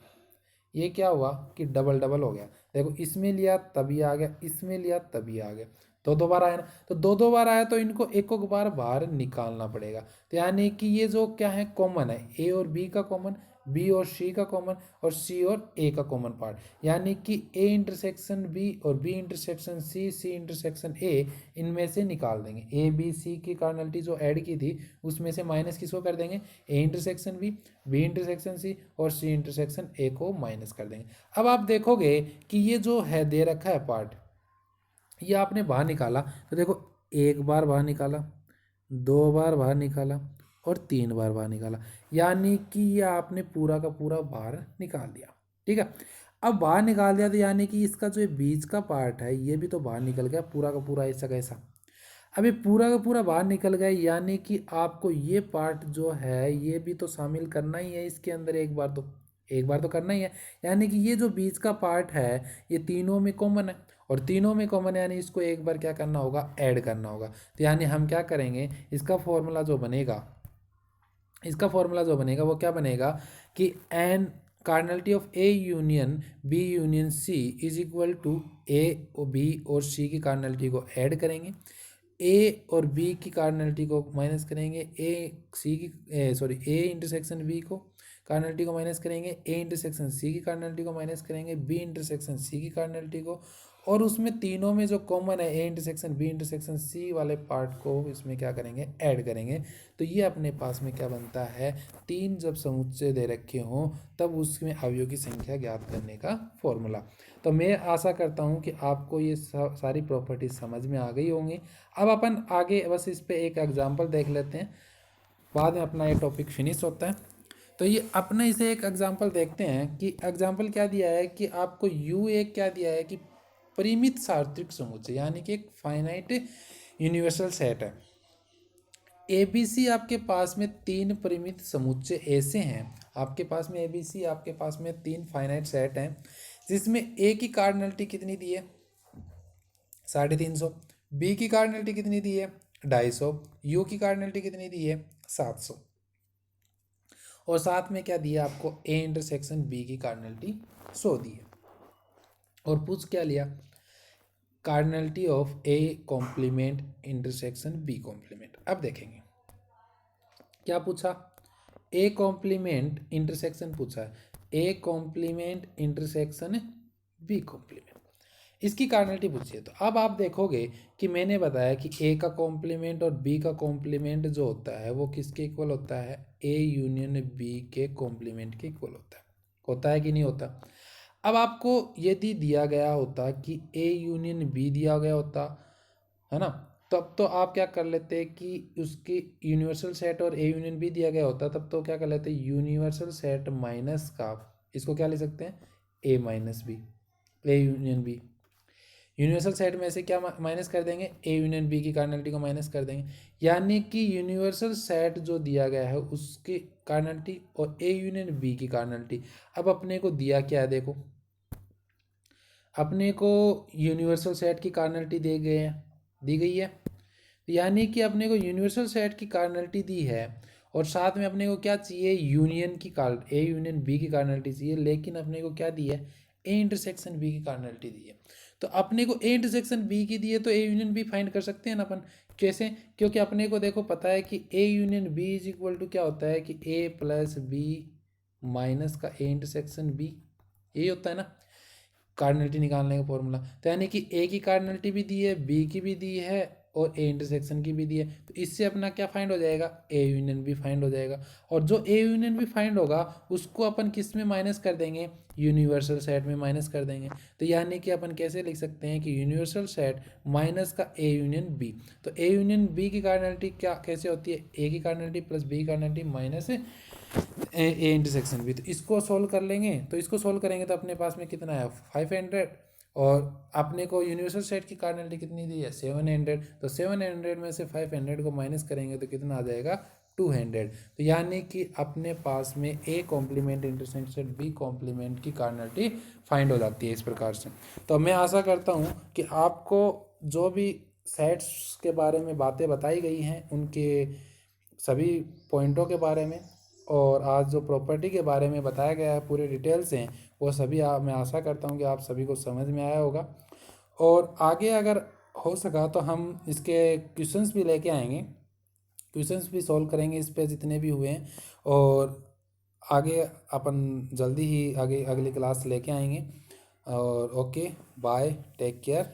Speaker 1: ये क्या हुआ कि डबल डबल हो गया। देखो इसमें लिया तभी आ गया, इसमें लिया तभी आ गया, दो बार आया ना। तो दो बार आया तो इनको एक बार बाहर निकालना पड़ेगा। तो यानी कि ये जो क्या है, कॉमन है, ए और बी का कॉमन, बी और सी का कॉमन और सी और ए का कॉमन पार्ट। यानी कि ए इंटरसेक्शन बी और B intersection C, C intersection A, इनमें से निकाल देंगे। ए बी सी की कार्डिनलिटी जो ऐड की थी उसमें से माइनस किसको कर देंगे, A intersection B intersection C और सी इंटरसेक्शन ए को माइनस कर देंगे। अब आप देखोगे कि ये जो है दे रखा है पार्ट, ये आपने बाहर निकाला तो देखो एक बार बाहर निकाला, 2 बार बाहर निकाला और 3 बार बाहर निकाला, यानी कि ये आपने पूरा का पूरा बाहर निकाल दिया, ठीक है। अब बाहर निकाल दिया तो यानी कि इसका जो बीच का पार्ट है ये भी तो बाहर निकल गया, पूरा का पूरा ऐसा कैसा। अब ये पूरा का पूरा बाहर निकल गया, यानी कि आपको ये पार्ट जो है ये भी तो शामिल करना ही है इसके अंदर, एक बार तो करना ही है। यानी कि ये जो बीच का पार्ट है ये तीनों में कॉमन है और तीनों में कॉमन है, यानी इसको एक बार क्या करना होगा, ऐड करना होगा। तो यानी हम क्या करेंगे, इसका फॉर्मूला जो बनेगा वो क्या बनेगा कि n cardinality of A union B union C is equal to A और बी और सी की कार्डिनलिटी को ऐड करेंगे, ए और बी की कार्डिनलिटी को माइनस करेंगे, ए इंटरसेक्शन बी को कार्डिनलिटी को माइनस करेंगे, ए इंटरसेक्शन सी की कार्डिनलिटी को माइनस करेंगे, बी इंटरसेक्शन सी की कार्डिनलिटी को, और उसमें तीनों में जो कॉमन है A intersection B intersection C वाले पार्ट को इसमें क्या करेंगे, ऐड करेंगे। तो ये अपने पास में क्या बनता है, 3 जब समुच्चय दे रखे हों तब उसमें अवयव की संख्या ज्ञात करने का फॉर्मूला। तो मैं आशा करता हूँ कि आपको ये सारी प्रॉपर्टी समझ में आ गई होंगी। अब अपन आगे बस इस पे एक एग्जांपल देख लेते हैं, बाद में अपना ये टॉपिक फिनिश होता है। तो ये अपने इसे एक एग्जांपल देखते हैं कि एग्जांपल क्या दिया है कि आपको यू एक क्या दिया है कि परिमित सार्वत्रिक समुच्चय, यानी कि एक फाइनाइट यूनिवर्सल सेट है। ए बी सी आपके पास में 3 परिमित समुच्चय ऐसे हैं, आपके पास में ए बी सी आपके पास में 3 फाइनाइट सेट हैं जिसमें ए की कार्डिनलिटी कितनी दी है, 350, बी की कार्डिनलिटी कितनी दी है, 250, यू की कार्डिनलिटी कितनी दी है, 700, और साथ में क्या दिया आपको, ए इंटरसेक्शन बी की कार्डिनलिटी 100 दी है। और पूछ क्या लिया, cardinality of A complement intersection B complement. अब देखेंगे क्या पूछा, ए कॉम्प्लीमेंट इंटरसेक्शन पूछा है, A complement intersection B complement, इसकी कार्डिनलिटी पूछी है। तो अब आप देखोगे कि मैंने बताया कि ए का कॉम्प्लीमेंट और बी का कॉम्प्लीमेंट जो होता है वो किसके इक्वल होता है, ए यूनियन बी के कॉम्प्लीमेंट के इक्वल होता है कि नहीं होता। अब आपको यदि दिया गया होता कि ए यूनियन बी दिया गया होता, है ना, तब तो आप क्या कर लेते कि उसकी यूनिवर्सल सेट और ए यूनियन बी दिया गया होता, तब तो क्या कर लेते यूनिवर्सल सेट माइनस का, इसको क्या लिख सकते हैं, A minus B, A union B. Universal set में से क्या माइनस कर देंगे, ए यूनियन बी की कार्डिनलिटी को माइनस कर देंगे, यानी कि यूनिवर्सल सेट जो दिया गया है उसकी कार्डिनलिटी और ए यूनियन बी की कार्डिनलिटी। अब अपने को दिया क्या है, देखो अपने को यूनिवर्सल सेट की कार्डिनलिटी दी गई है, यानी कि अपने को यूनिवर्सल सेट की कार्डिनलिटी दी है और साथ में अपने को क्या चाहिए, यूनियन की कार्ड ए यूनियन बी की कार्डिनलिटी चाहिए, लेकिन अपने को क्या दी है, ए इंटरसेक्शन बी की कार्डिनलिटी दी है। तो अपने को ए इंटरसेक्शन बी की दी है तो ए यूनियन बी फाइंड कर सकते हैं ना अपन, कैसे, क्योंकि अपने को देखो पता है कि A union B is equal to क्या होता है कि ए प्लस बी माइनस का ए इंटरसेक्शन बी, यही होता है ना कार्डिनलिटी निकालने का फॉर्मूला। तो यानी कि ए की कार्डिनलिटी भी दी है, बी की भी दी है और ए इंटरसेक्शन की भी दी है, तो इससे अपना क्या फाइंड हो जाएगा, ए यूनियन भी फाइंड हो जाएगा। और जो ए यूनियन भी फाइंड होगा उसको अपन किस में माइनस कर देंगे, यूनिवर्सल सेट में माइनस कर देंगे। तो यानी कि अपन कैसे लिख सकते हैं कि यूनिवर्सल सेट माइनस का ए यूनियन बी। तो ए यूनियन बी की कार्डिनलिटी क्या कैसे होती है, ए की कार्डिनलिटी प्लस बी की cardinality minus A intersection B. तो इसको सोल्व कर लेंगे, तो इसको सोल्व करेंगे तो अपने पास में कितना है 500, और अपने को यूनिवर्सल सेट की कार्डिनलिटी कितनी दी है 700। तो 700 में से 500 को माइनस करेंगे तो कितना आ जाएगा 200। तो यानी कि अपने पास में A complement intersection B complement की कार्डिनलिटी फाइंड हो जाती है इस प्रकार से। तो मैं आशा करता हूँ कि आपको जो भी सेट्स के बारे में बातें बताई गई हैं उनके सभी पॉइंटों के बारे में और आज जो प्रॉपर्टी के बारे में बताया गया है पूरे डिटेल्स हैं वो सभी मैं आशा करता हूँ कि आप सभी को समझ में आया होगा। और आगे अगर हो सका तो हम इसके क्वेश्चंस भी लेके आएंगे, क्वेश्चंस भी सॉल्व करेंगे इस पे जितने भी हुए हैं, और आगे अपन जल्दी ही आगे अगली क्लास लेके आएंगे। और ओके बाय, टेक केयर।